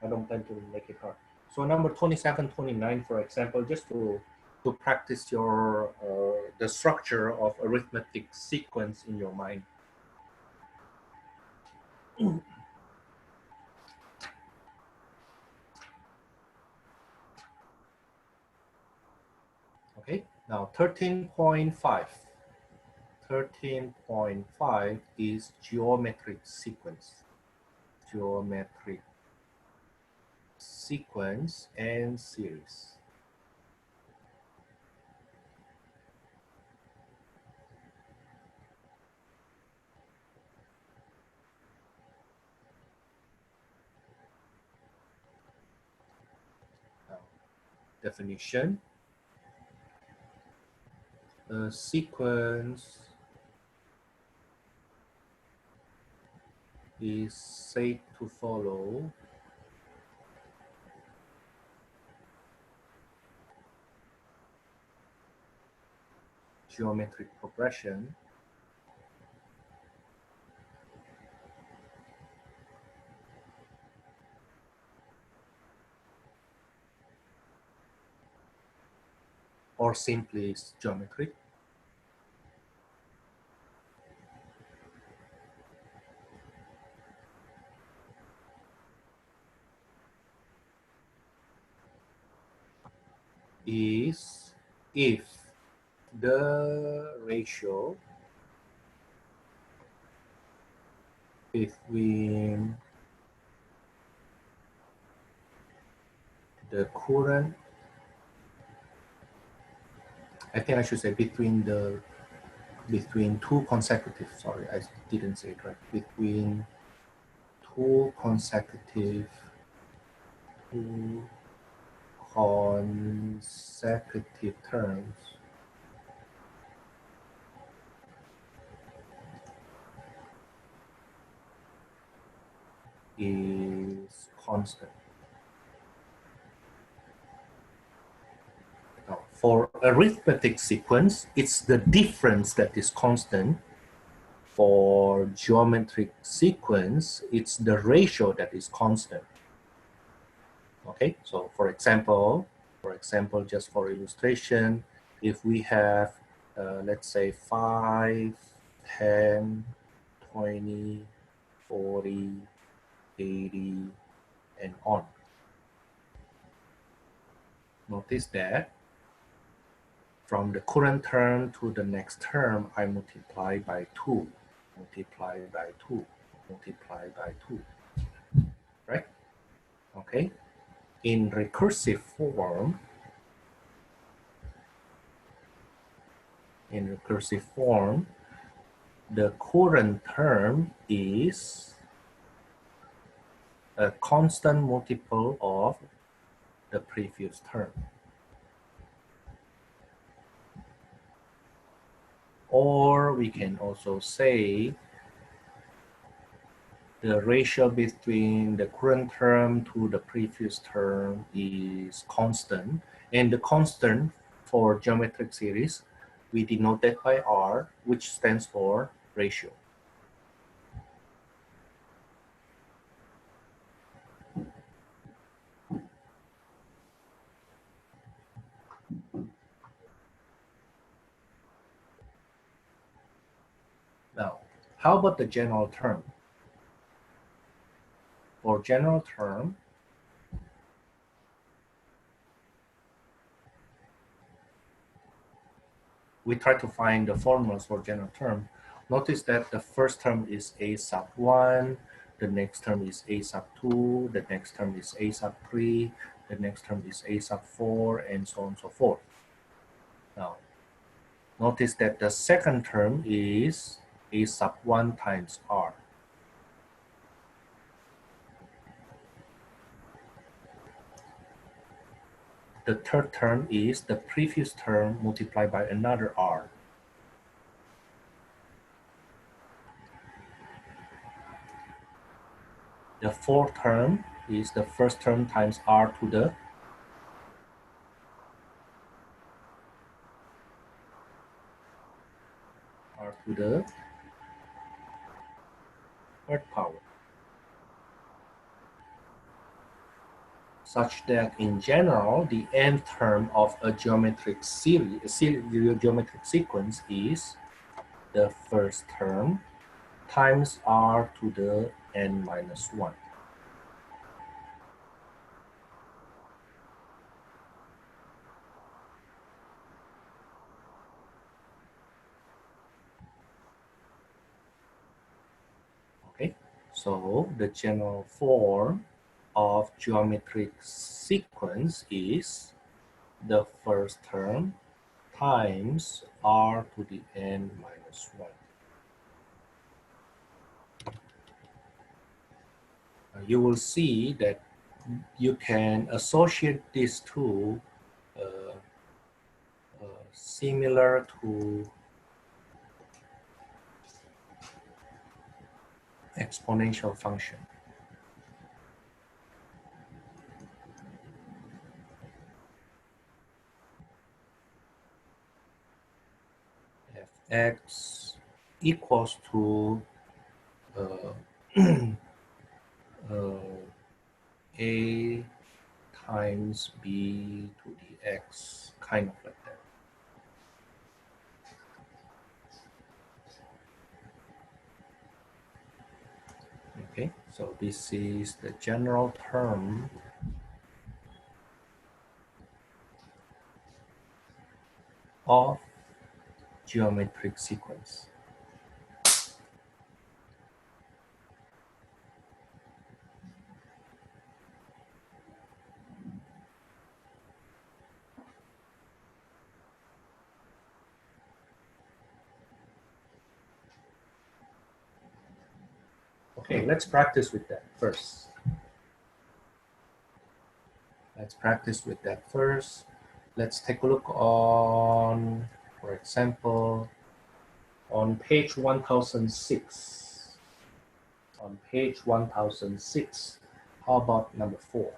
I don't plan to make it hard. So number 27, 29, for example, just to practice your the structure of arithmetic sequence in your mind. Okay, now 13.5. 13.5 is geometric sequence. Geometric sequence and series. Now, definition. A sequence is said to follow geometric progression or simply is geometric is if the ratio between the current, I think I should say between two consecutive, sorry, I didn't say it right, between two consecutive terms is constant. Now, for arithmetic sequence, it's the difference that is constant. For geometric sequence, it's the ratio that is constant. Okay, so for example, just for illustration, if we have, let's say 5, 10, 20, 40, 80, and on. Notice that from the current term to the next term, I multiply by 2, multiply by 2, multiply by 2, right? Okay. In recursive form, the current term is a constant multiple of the previous term. Or we can also say the ratio between the current term to the previous term is constant. And the constant for geometric series, we denote that by R, which stands for ratio. Now, how about the general term? For general term, we try to find the formulas for general term. Notice that the first term is a sub 1, the next term is a sub 2, the next term is a sub 3, the next term is a sub 4, and so on and so forth. Now, notice that the second term is a sub 1 times R. The third term is the previous term multiplied by another R. The fourth term is the first term times r to the third power, such that in general the nth term of a geometric geometric sequence is the first term times r to the n minus 1. Okay, so the general form of geometric sequence is the first term times r to the n minus 1. You will see that you can associate these two similar to exponential function. Fx equals to a times b to the x, kind of like that. Okay, so this is the general term of geometric sequence. Okay, let's practice with that first. Let's take a look on, for example, on page 1006. On page 1006, how about number 4?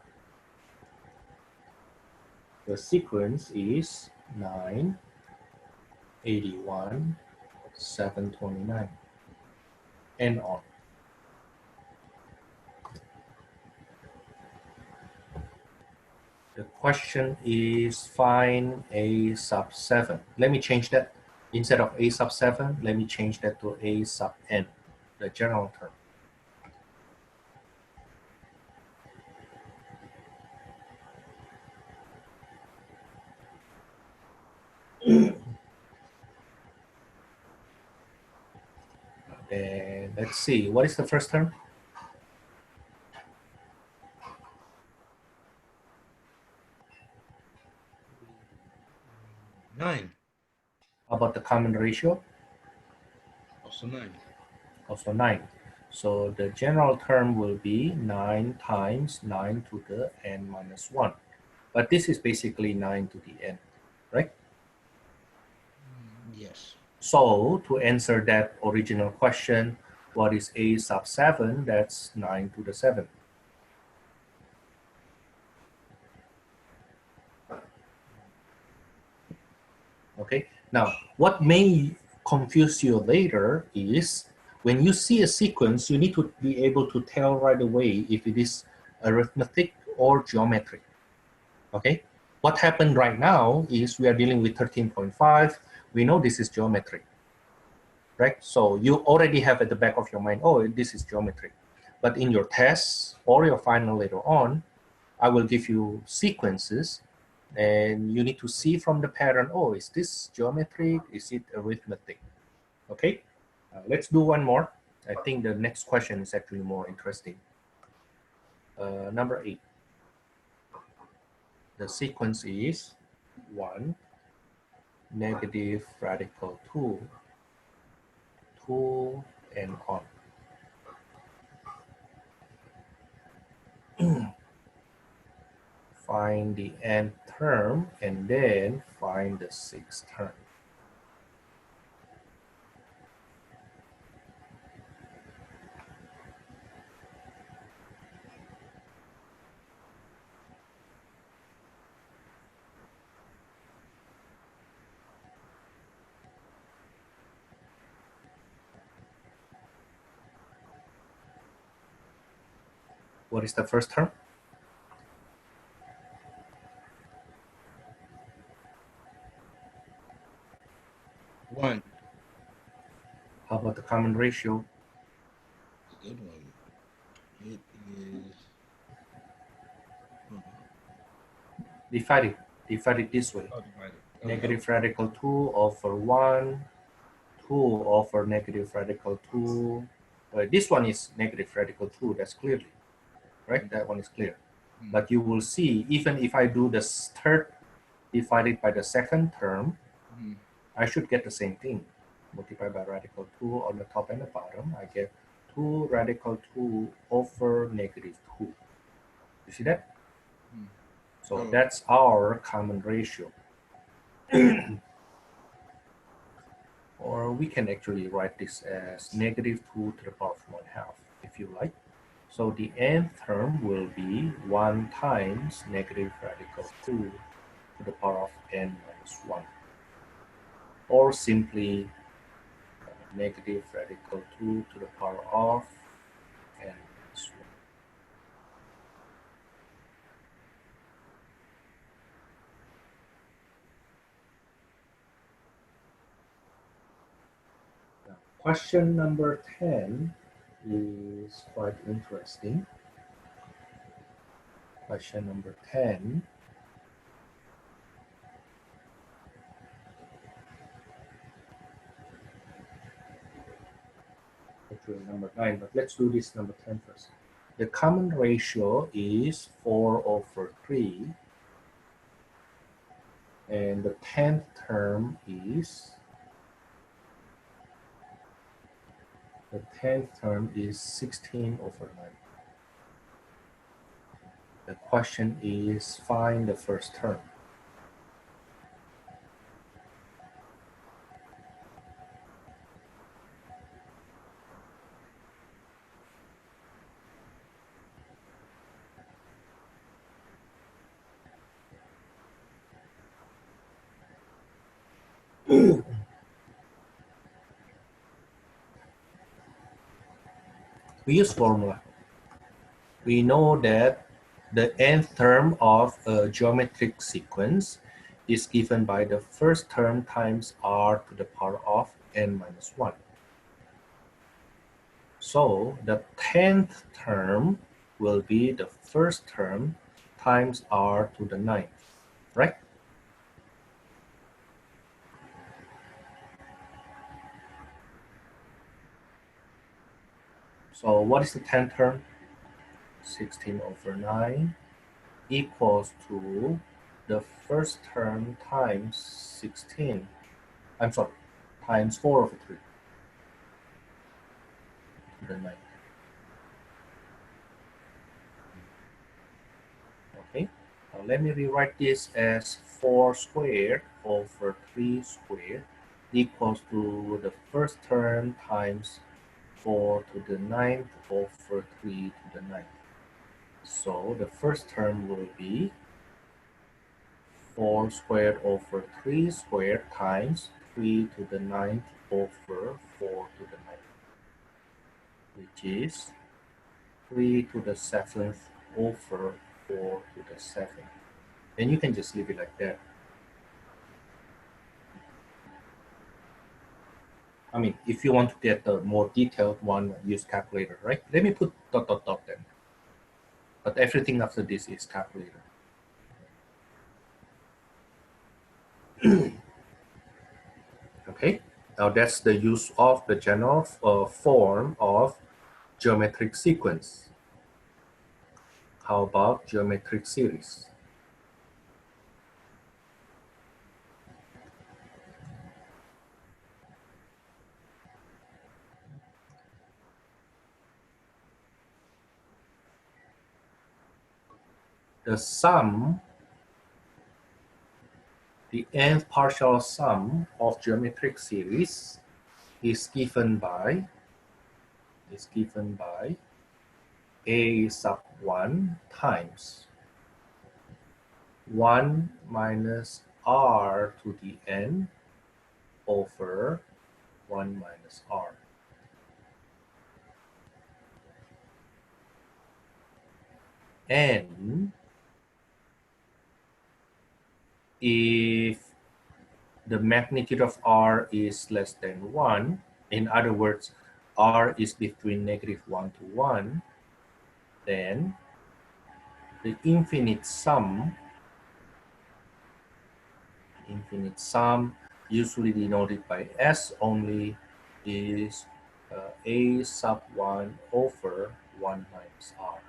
The sequence is 9, 81, 729, and on. The question is find a sub 7. Let me change that. Instead of a sub 7, let me change that to a sub n, the general term. Then let's see, what is the first term? 9. How about the common ratio? Also 9. Also 9. So the general term will be 9 times 9 to the n minus 1. But this is basically 9 to the n, right? Yes. So to answer that original question, what is a sub 7? That's 9 to the 7. Okay, now what may confuse you later is when you see a sequence, you need to be able to tell right away if it is arithmetic or geometry. Okay, what happened right now is we are dealing with 13.5. We know this is geometry, right? So you already have at the back of your mind, oh, this is geometry. But in your tests or your final later on, I will give you sequences and you need to see from the pattern, oh, is this geometric? Is it arithmetic? Okay, let's do one more. I think the next question is actually more interesting. Number 8. The sequence is 1, negative radical 2, 2, and on. Find the nth term and then find the 6th term. What is the first term? One. How about the common ratio? Good one. It is. Divide it this way. Oh, divided. Negative radical 2 over 1, 2 over negative radical 2. This one is negative radical 2, that's clearly, right? That one is clear. But you will see, even if I do the third divided by the second term, I should get the same thing. Multiplied by radical 2 on the top and the bottom, I get 2 radical 2 over negative 2. You see that? So that's our common ratio. Or we can actually write this as negative 2 to the power of 1/2, if you like. So the nth term will be 1 times negative radical 2 to the power of n minus 1. Or simply negative radical 2 to the power of n minus 1. Now, question number 10 is quite interesting. Question number 10. Actually number 9, but let's do this number 10 first. The common ratio is 4 over 3. And the 10th term is 16 over 9. The question is find the first term. We use formula. We know that the nth term of a geometric sequence is given by the first term times r to the power of n minus 1. So the 10th term will be the first term times r to the 9th, right? So what is the 10th term? 16 over 9 equals to the first term times 16. I'm sorry, times 4 over 3 to the 9. Okay, now let me rewrite this as 4 squared over 3 squared equals to the first term times 4 to the 9th over 3 to the 9th. So the first term will be 4 squared over 3 squared times 3 to the 9th over 4 to the 9th, which is 3 to the 7th over 4 to the 7th. And you can just leave it like that. I mean, if you want to get the more detailed one, use calculator, right? Let me put ... then. But everything after this is calculator. Okay, now that's the use of the general form of geometric sequence. How about geometric series? The sum, the nth partial sum of geometric series is given by a sub 1 times 1 minus r to the n over 1 minus r. And if the magnitude of r is less than 1, in other words, r is between -1 to 1, then the infinite sum, usually denoted by s only, is a sub 1 over 1 minus r.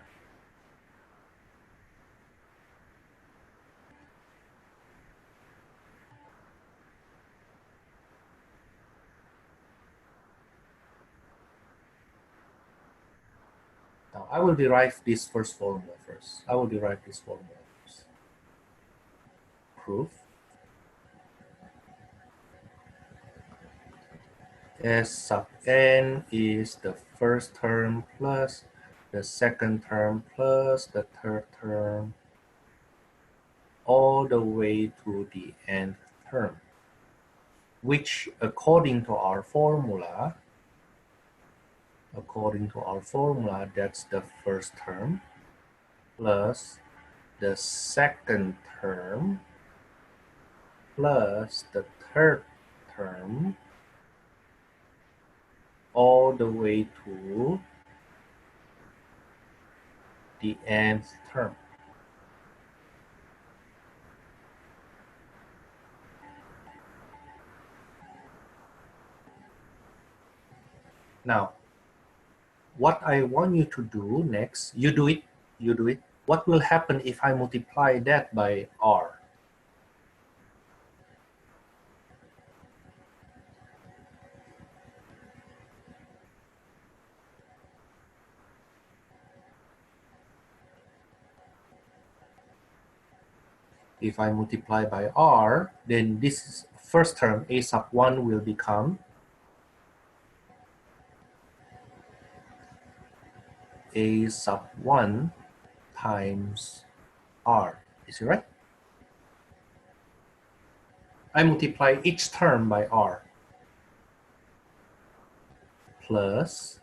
Now I will derive this first formula first. Proof S sub n is the first term plus the second term plus the third term all the way to the nth term, which according to our formula, that's the first term plus the second term plus the third term all the way to the nth term. Now, what I want you to do next, you do it. What will happen if I multiply that by r? If I multiply by r, then this first term, a sub 1, will become a sub 1 times r. Is it right? I multiply each term by r plus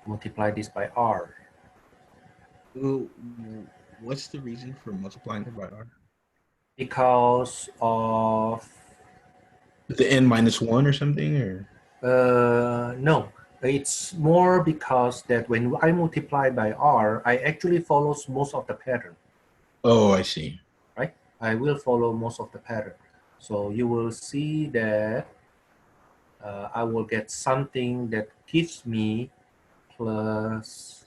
multiply this by r. Well, what's the reason for multiplying it by r? Because of The n minus 1 or something, or? no, it's more because that when I multiply by r, I actually follows most of the pattern. Oh, I see. Right? I will follow most of the pattern. So you will see that I will get something that gives me plus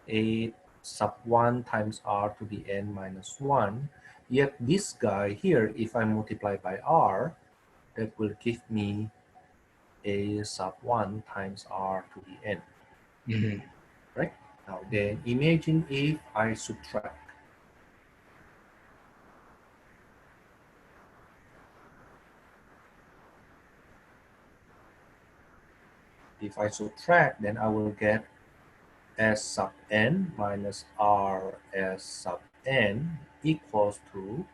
8 sub 1 times r to the n minus 1. Yet this guy here, if I multiply by r, that will give me a sub 1 times r to the n. Mm-hmm. Right? Now then imagine if I subtract. If I subtract, then I will get s sub n minus r s sub n equals to,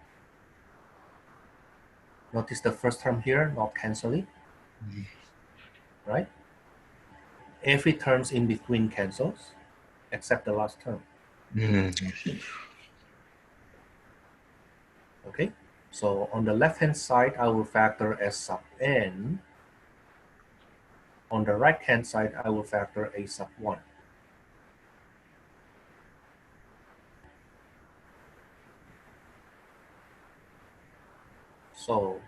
notice the first term here not canceling, right? Every terms in between cancels except the last term. Mm-hmm. Okay, so on the left hand side I will factor s sub n. On the right hand side I will factor a sub 1. So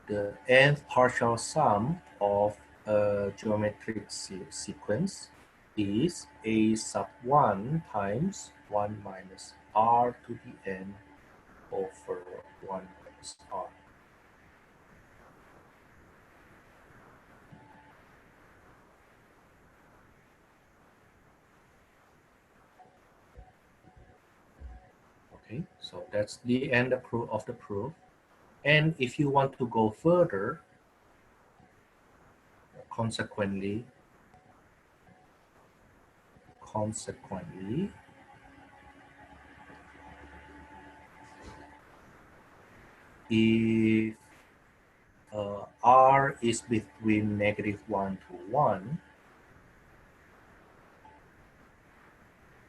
the nth partial sum of a geometric sequence is a sub 1 times 1 minus r to the n over 1 minus r. Okay, so that's the end of the proof. And if you want to go further, consequently, if r is between -1 to 1,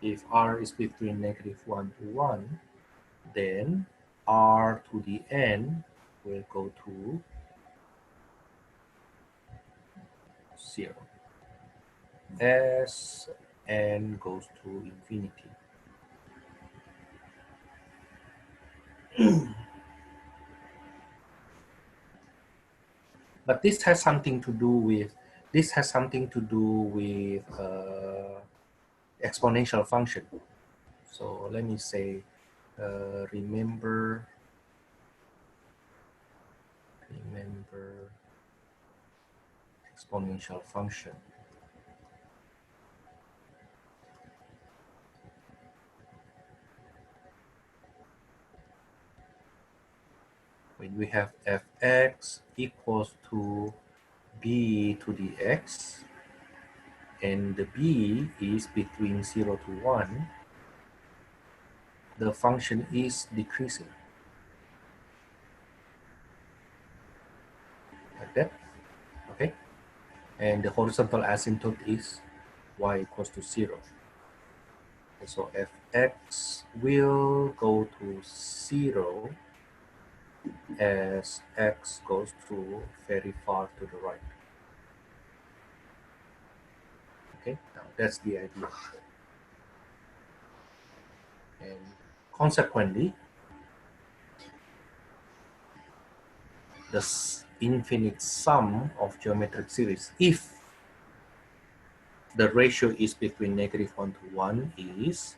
if r is between -1 to 1, then r to the n will go to 0 as n goes to infinity. But this has something to do with exponential function. So let me say, remember exponential function. When we have fx equals to b to the x, and the b is between 0 to 1, the function is decreasing. Like that, okay? And the horizontal asymptote is y equals to 0. And so fx will go to 0 as x goes to very far to the right. Okay, now that's the idea. And consequently, the infinite sum of geometric series, if the ratio is between -1 to 1, is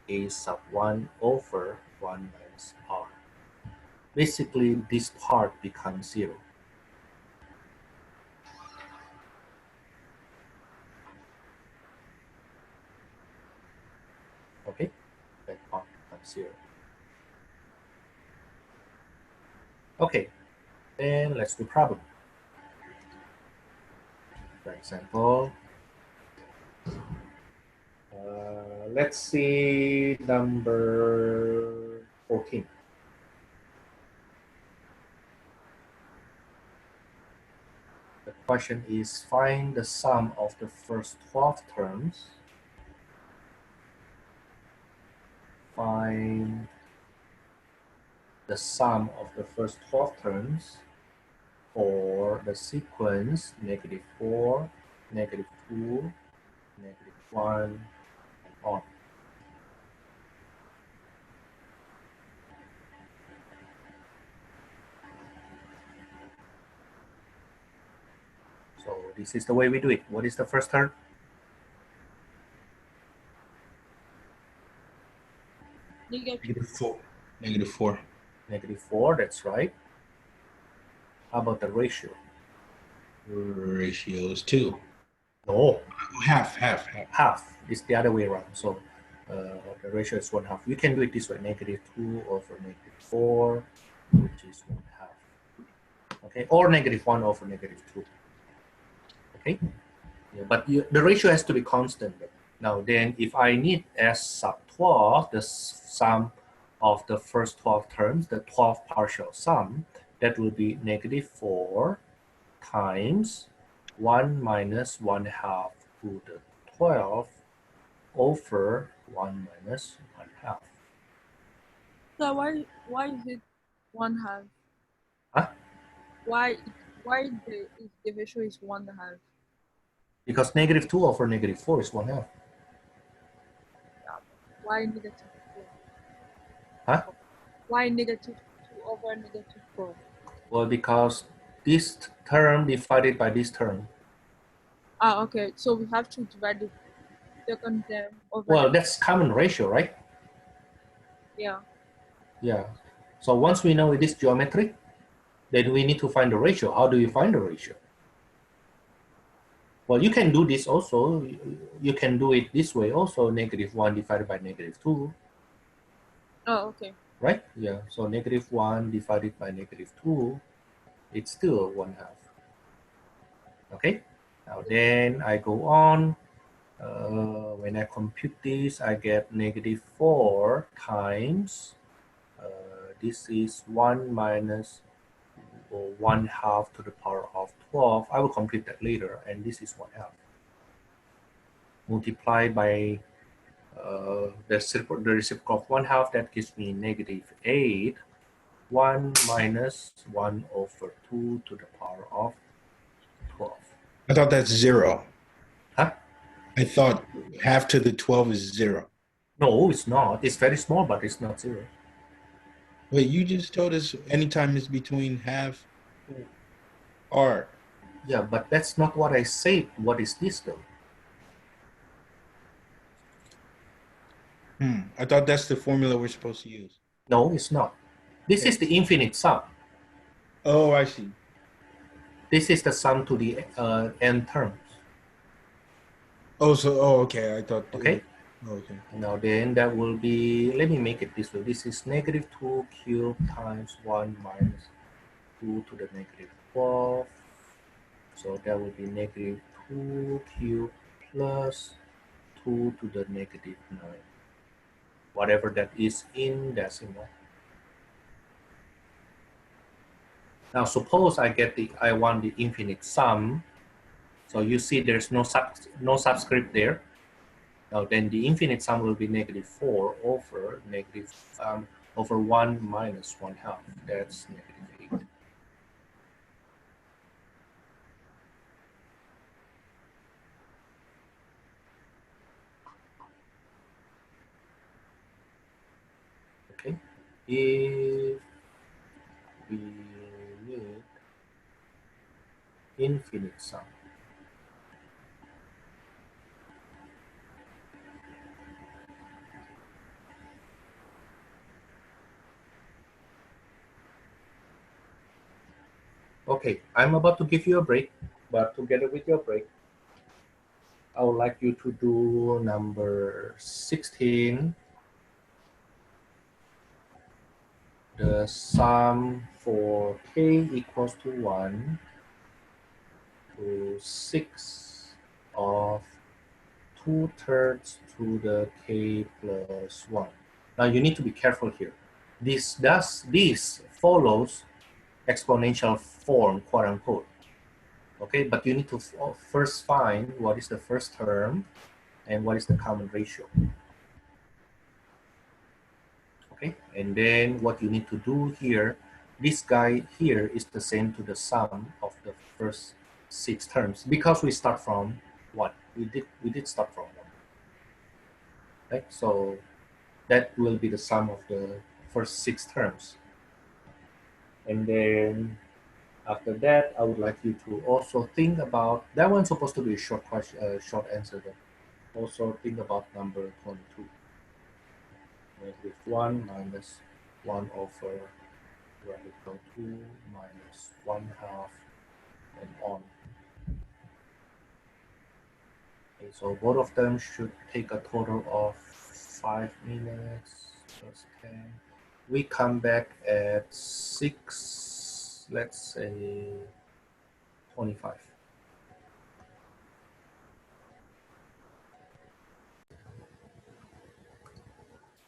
a sub 1 over 1 minus r. Basically, this part becomes 0. Okay, that part becomes 0. Okay, then let's do problem. For example, let's see number 14. The question is, find the sum of the first 12 terms. Find the sum of the first 12 terms for the sequence -4, -2, -1, and on. So this is the way we do it. What is the first term? -4. -4. -4, that's right. How about the ratio? Ratio is 2. No, Half. half. It's the other way around. So the ratio is 1/2. You can do it this way: -2 over -4, which is 1/2. Okay, or -1 over -2. Okay, yeah, but the ratio has to be constant. Now then, if I need s sub 12, the sum of the first 12 terms, the 12 partial sum, that will be -4 times 1 minus 1/2 to the 12 over 1 minus 1/2. So why is it 1/2? Huh? Why the ratio is 1/2? Because -2 over -4 is 1/2. Why -4? Huh? Why -2 over -4? Well, because this term divided by this term. Ah, okay. So we have to divide the second term over. Well, that's common ratio, right? Yeah. Yeah. So once we know this geometry, then we need to find the ratio. How do you find the ratio? Well, you can do this also. You can do it this way also, -1 divided by -2. Oh, okay. Right? Yeah. So -1 divided by -2, it's still 1/2. Okay. Now then I go on. When I compute this, I get -4 times. This is 1 minus 1/2 to the power of 12. I will complete that later, and this is 1/2. Multiplied by the reciprocal of 1/2, that gives me -8. 1 minus 1 over 2 to the power of 12. I thought that's 0. Huh? I thought half to the 12 is 0. No, it's not. It's very small, but it's not 0. Wait, you just told us anytime it's between half or. Yeah, but that's not what I said. What is this though? I thought that's the formula we're supposed to use. No, it's not. This is the infinite sum. Oh, I see. This is the sum to the n terms. Okay. I thought. Okay. Okay. Now then that will be, let me make it this way. This is -2 cubed times 1 minus 2 to the -12. So that will be -2 cubed plus 2 to the -9. Whatever that is in decimal. Now suppose I want the infinite sum. So you see there's no subscript there. Now then the infinite sum will be -4 over 1 minus 1/2. That's -8. Okay. If we need infinite sum, okay, I'm about to give you a break, but together with your break, I would like you to do number 16, the sum for k equals to 1 to 6 of 2/3 to the k plus 1. Now you need to be careful here. This follows exponential form, quote unquote. Okay, but you need to first find what is the first term and what is the common ratio. Okay, and then what you need to do here, this guy here is the same to the sum of the first 6 terms because we start from 1. We did start from 1. Right, so that will be the sum of the first 6 terms. And then after that, I would like you to also think about, that one's supposed to be a short question, short answer though. Also think about number 22. -1 minus 1 over radical 2 minus 1/2 and on. Okay, so both of them should take a total of 5 minutes plus 10. We come back at 6, let's say 25.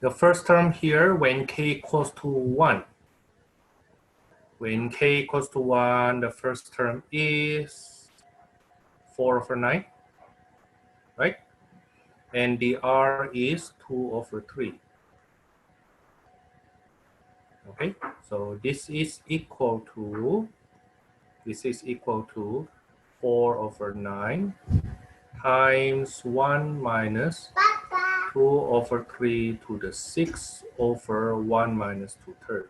The first term here, when k equals to 1. When k equals to 1, the first term is 4 over 9, right? And the r is 2 over 3. Okay, so this is equal to 4 over 9 times 1 minus 2 over 3 to the 6 over 1 minus 2/3.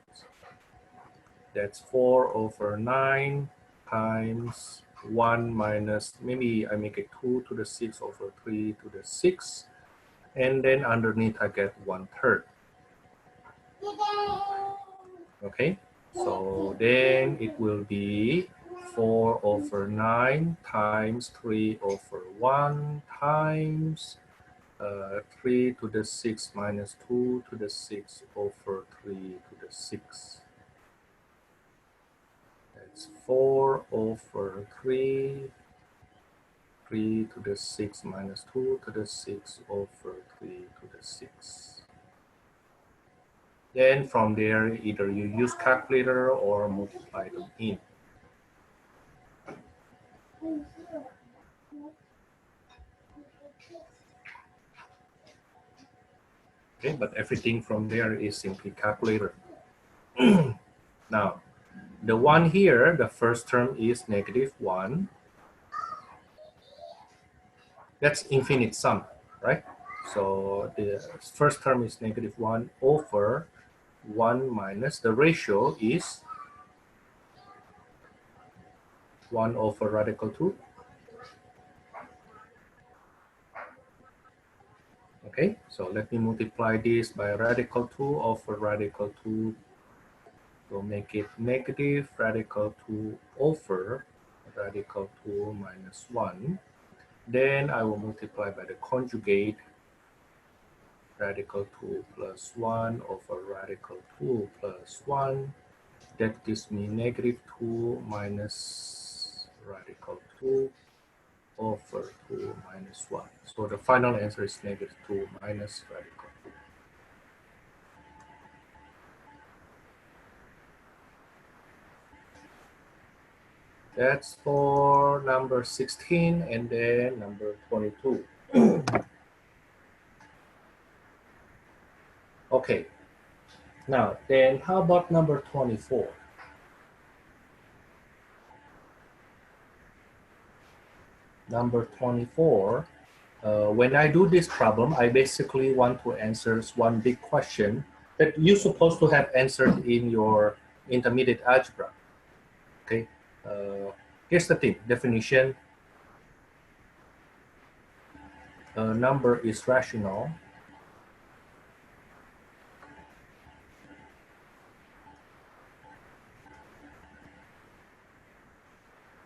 That's 4 over 9 times 1 minus, maybe I make it 2 to the 6 over 3 to the 6. And then underneath I get 1/3. Okay, so then it will be 4 over 9 times 3 over 1 times 3 to the 6 minus 2 to the 6 over 3 to the 6. That's 4 over 3, 3 to the 6 minus 2 to the 6 over 3 to the 6. Then from there, either you use calculator or multiply them in. Okay, but everything from there is simply calculated. Now, the one here, the first term is -1. That's infinite sum, right? So the first term is -1 over 1 minus, the ratio is 1 over radical 2. Okay, so let me multiply this by radical 2 over radical 2. So make it negative radical 2 over radical 2 minus 1. Then I will multiply by the conjugate radical 2 plus 1 over radical 2 plus 1. That gives me -2 minus radical 2 over 2 minus 1. So the final answer is -2 minus radical 2. That's for number 16 and then number 22. Okay. Now, then how about number 24? Number 24, when I do this problem, I basically want to answer one big question that you're supposed to have answered in your intermediate algebra. Okay, here's the thing, definition. A number is rational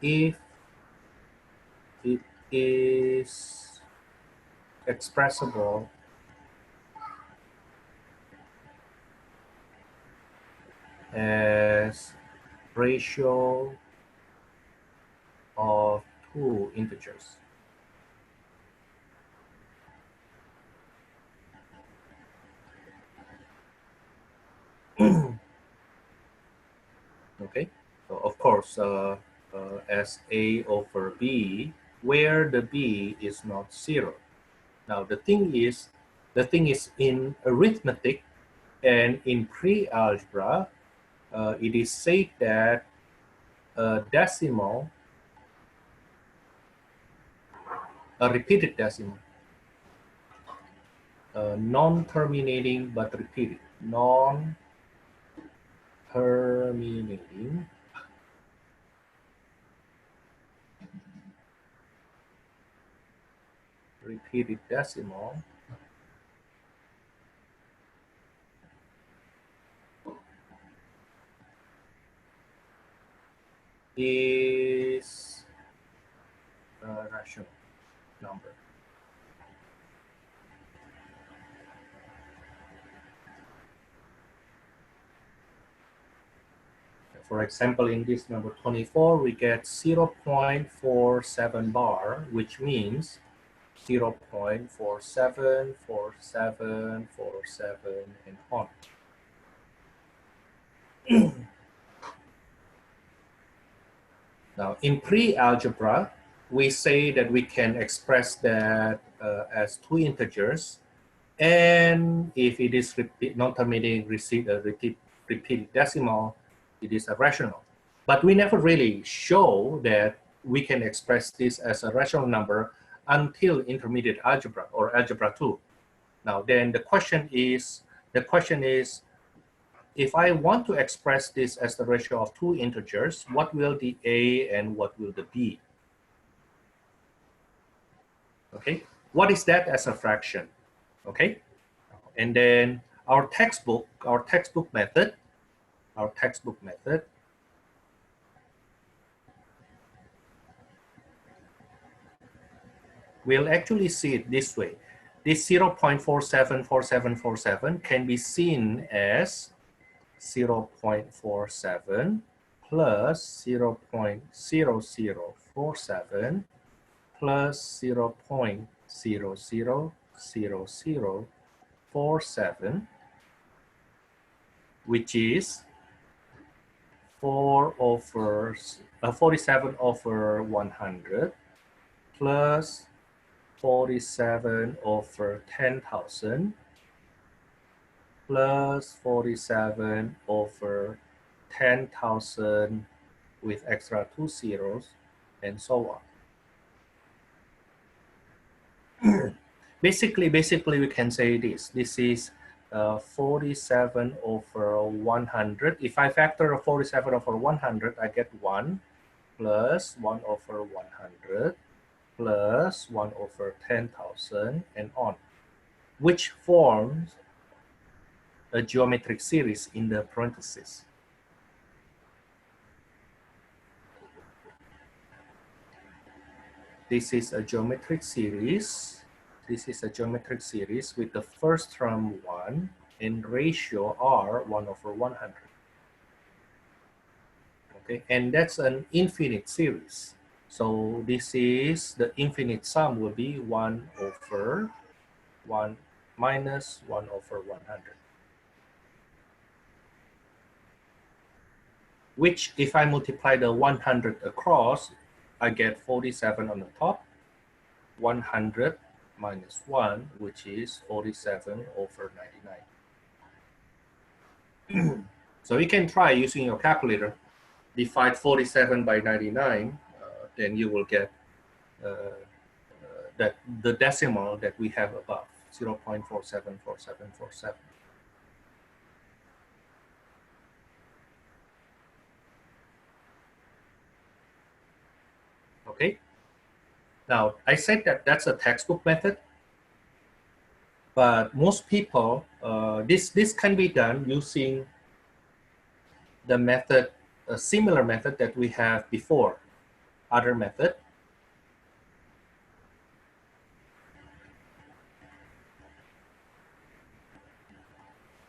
if it is expressible as ratio of two integers. Okay, so of course, as A over B, where the B is not 0. Now the thing is in arithmetic and in pre-algebra, it is said that a decimal, a repeated decimal, non-terminating but repeated, non-terminating repeated decimal is a rational number. For example, in this number 24, we get 0.47 bar, which means 0.47, 47, 47, and on. Now, in pre-algebra, we say that we can express that as two integers, and if it is non-terminating repeated decimal, it is a rational. But we never really show that we can express this as a rational number until intermediate algebra or algebra 2. Now, then the question is, if I want to express this as the ratio of two integers, what will the A and what will the B? Okay, what is that as a fraction? Okay, and then our textbook method, we'll actually see it this way. This 0.474747 can be seen as 0.47 plus 0.0047 plus 0.000047, which is 47 over 100 plus 47 over 10,000 plus 47 over 10,000 with extra 2 zeros, and so on. Basically, we can say this. This is 47 over 100. If I factor 47 over 100, I get 1 plus 1 over 100 plus 1 over 10,000 and on, which forms a geometric series in the parentheses. This is a geometric series. This is a geometric series with the first term 1 and ratio r 1 over 100. Okay, and that's an infinite series. So this is the infinite sum will be 1 over 1 minus 1 over 100. Which if I multiply the 100 across, I get 47 on the top, 100 minus 1, which is 47 over 99. So you can try using your calculator, divide 47 by 99, then you will get that the decimal that we have above, 0.474747. Okay. Now, I said that that's a textbook method, but most people, this can be done using the method, a similar method that we have before, other method.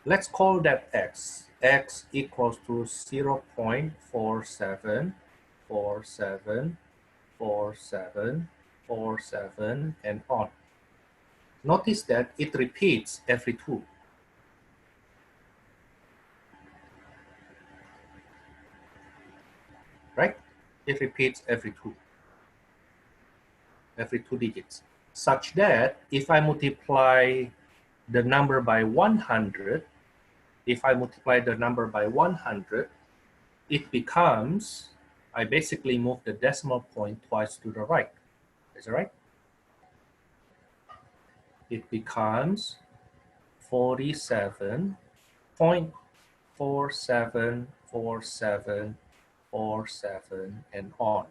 Let's call that x. X equals to 0.47474747, and on. Notice that it repeats every 2. Right? It repeats every 2 digits, such that if I multiply the number by 100, it becomes, I basically move the decimal point twice to the right. Is that right? It becomes 47.474747 and on.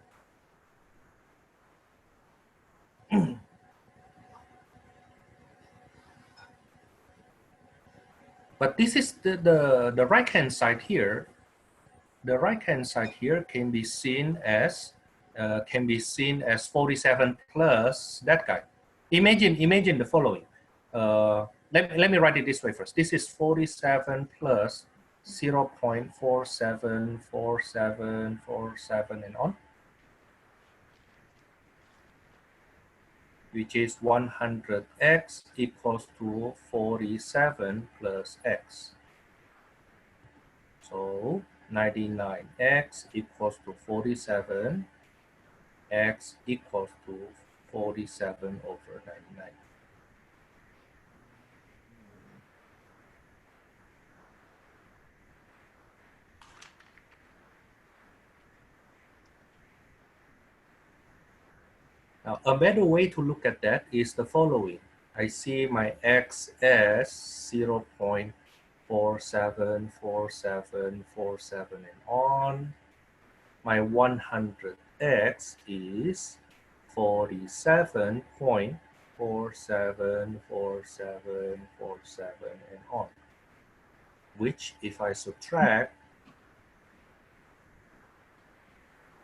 But this is the right-hand side here. The right-hand side here can be seen as 47 plus that guy. Imagine the following. Let me write it this way first. This is 47 plus 0.474747 and on, which is 100x equals to 47 plus x. So 99x equals to 47, x equals to 47 over 99. Now, a better way to look at that is the following. I see my x as 0.474747 and on. My 100x is 47.474747 and on. Which, if I subtract,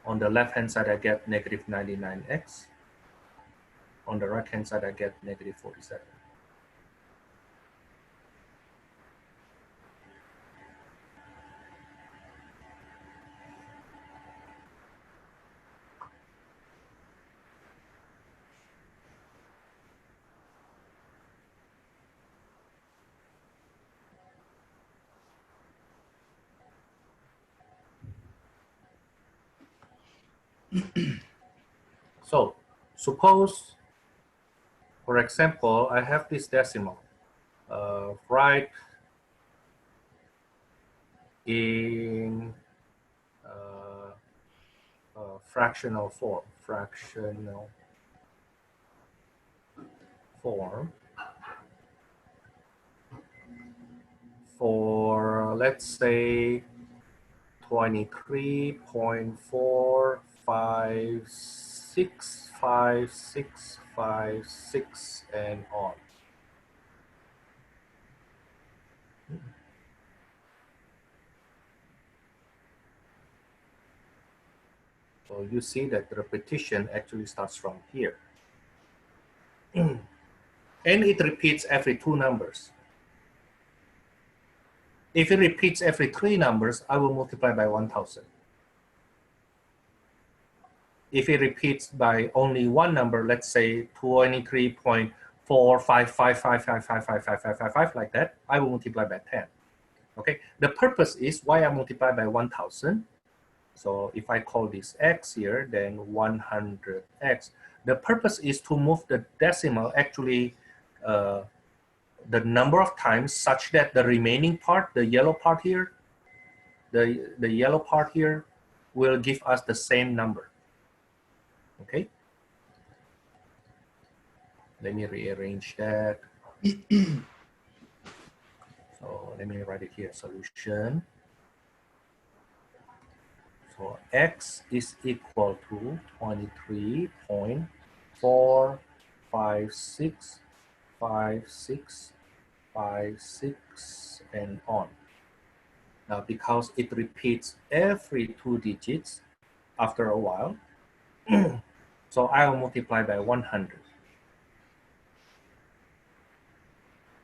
on the left-hand side I get negative 99x. On the right-hand side I get negative 47. So suppose, for example, I have this decimal right in fractional form. For, let's say, 23.4565656 and on. So you see that the repetition actually starts from here. And it repeats every 2 numbers. If it repeats every 3 numbers, I will multiply by 1000. If it repeats by only 1 number, let's say 23.455555555 like that, I will multiply by 10. Okay, the purpose is why I multiply by 1000. So if I call this x here, then 100x. The purpose is to move the decimal actually the number of times such that the remaining part, the yellow part here, the yellow part here will give us the same number. Okay. Let me rearrange that. So let me write it here, solution. So x is equal to 23.4565656 and on. Now, because it repeats every 2 digits after a while, so I will multiply by 100.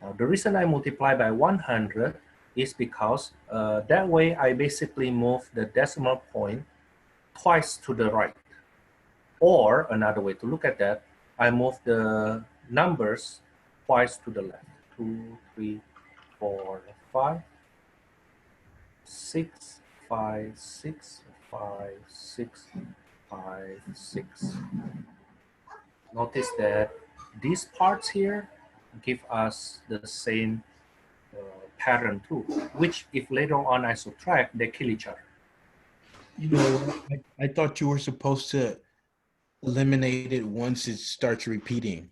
Now, the reason I multiply by 100 is because that way I basically move the decimal point twice to the right. Or another way to look at that, I move the numbers twice to the left. 2, 3, 4, 5, 6, 5, 6, 5, 6, 5, 6. Notice that these parts here give us the same pattern too, which if later on I subtract, they kill each other. You know, I thought you were supposed to eliminate it once it starts repeating.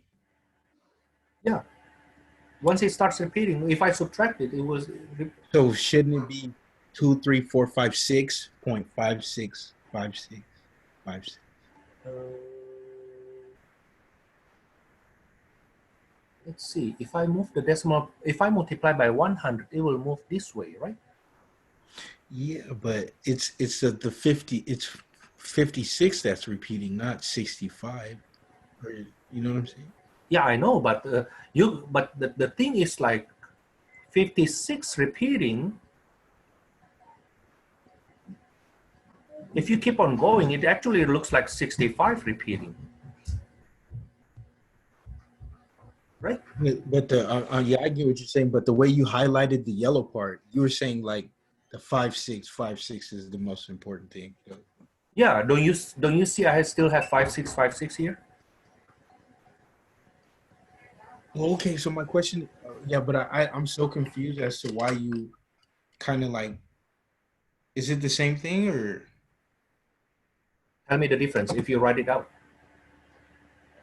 Yeah. Once it starts repeating, if I subtract it, it was. So shouldn't it be 23456.565656? Let's see, if I move the decimal, if I multiply by 100, it will move this way, right? Yeah, but it's the 50, it's 56 that's repeating, not 65. Or, you know what I'm saying? Yeah, I know, but the thing is like 56 repeating. If you keep on going, it actually looks like 65 repeating. Right? But the yeah, I get what you're saying. But the way you highlighted the yellow part, you were saying like the 5656 is the most important thing. Yeah, don't you see I still have 5656 here? Well, okay, so my question, yeah, but I'm so confused as to why you kind of like, is it the same thing or? Tell me the difference if you write it out.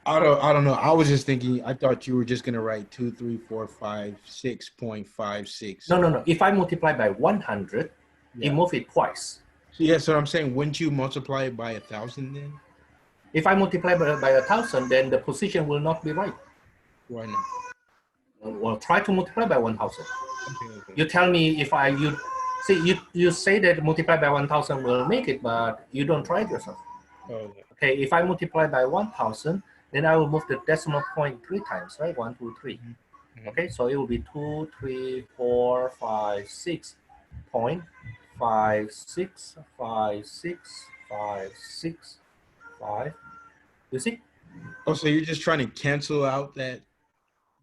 I don't know. I was just thinking. I thought you were just gonna write 23456.56. No. If I multiply by 100, you move it twice. So yeah, so I'm saying, wouldn't you multiply it by 1,000 then? If I multiply by 1,000, then the position will not be right. Why not? Well, try to multiply by 1,000. Okay. You tell me if you say that multiply by 1,000 will make it, but you don't try it yourself. Okay. Okay, if I multiply by 1,000, then I will move the decimal point 3 times, right? 1, 2, 3. Mm-hmm. Okay, so it will be 2, 3, 4, 5, 6 point 5, 6, 5, 6, 5, 6, 5. You see? Oh, so you're just trying to cancel out that?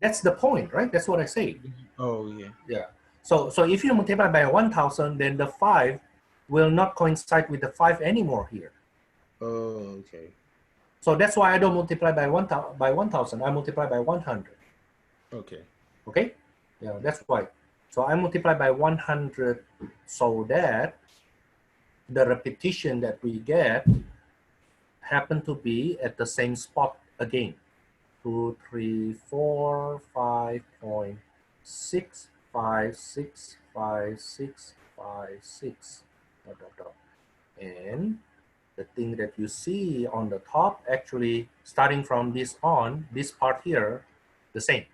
That's the point, right? That's what I say. Oh, yeah. Yeah. So if you multiply by 1,000, then the 5 will not coincide with the 5 anymore here. Oh, okay. So that's why I don't multiply by 1,000. I multiply by 100. Okay. Okay? Yeah, that's why. So I multiply by 100 so that the repetition that we get happen to be at the same spot again. 2, 3, 4, 5.6, 5, 6, 5, 6, 5, 6, dot, dot, dot. And the thing that you see on the top, actually starting from this on, this part here, the same.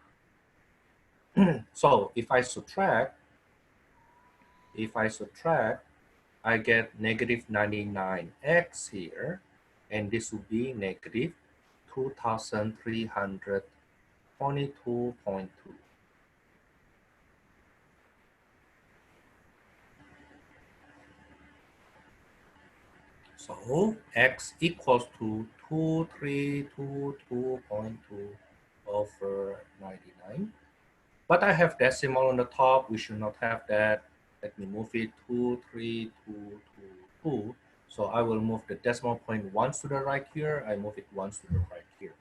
So if I subtract, I get negative 99x here, and this would be negative 2322.2. So x equals to 2322.2 over 99. But I have decimal on the top. We should not have that. Let me move it 23222. So I will move the decimal point once to the right here. I move it once to the right here.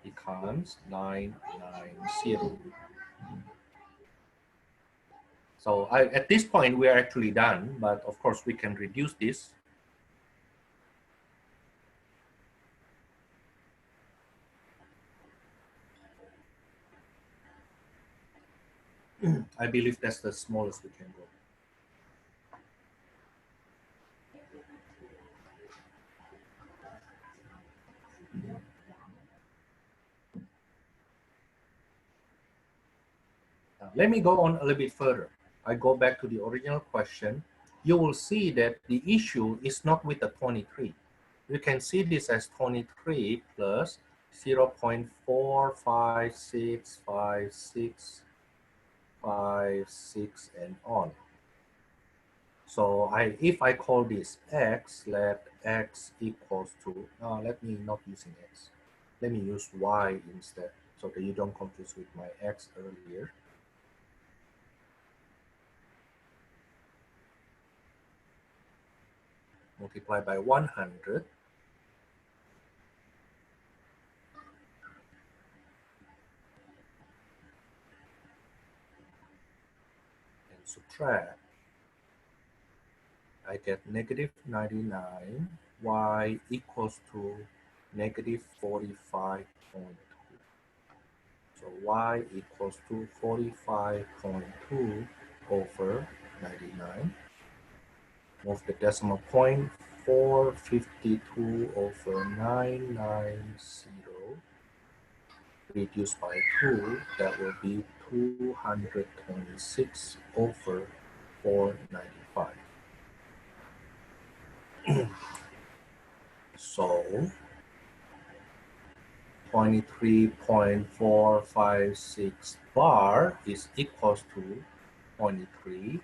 Becomes 990. So at this point, we are actually done. But of course, we can reduce this. I believe that's the smallest we can go. Now, let me go on a little bit further. I go back to the original question. You will see that the issue is not with the 23. You can see this as 23 plus 0.45656, and on. So if I call this x, let x equals to, let me not using x. Let me use y instead, so that you don't confuse with my x earlier. Multiply by 100. And subtract. I get negative 99, y equals to negative 45.2. So y equals to 45.2 over 99. Move the decimal point, 452 over 990. Reduced by 2, that will be 226 over 495. So 23.456 bar is equals to 23,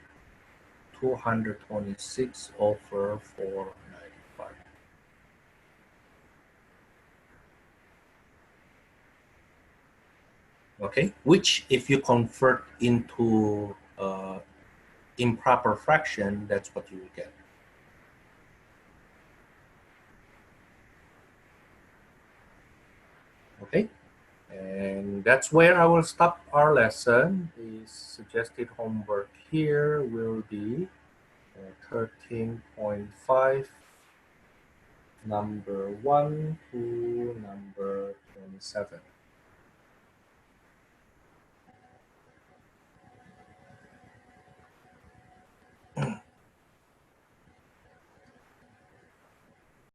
226 over 495. Okay, which if you convert into improper fraction, that's what you will get. Okay, and that's where I will stop our lesson. The suggested homework here will be 13.5, number 1 to number 27.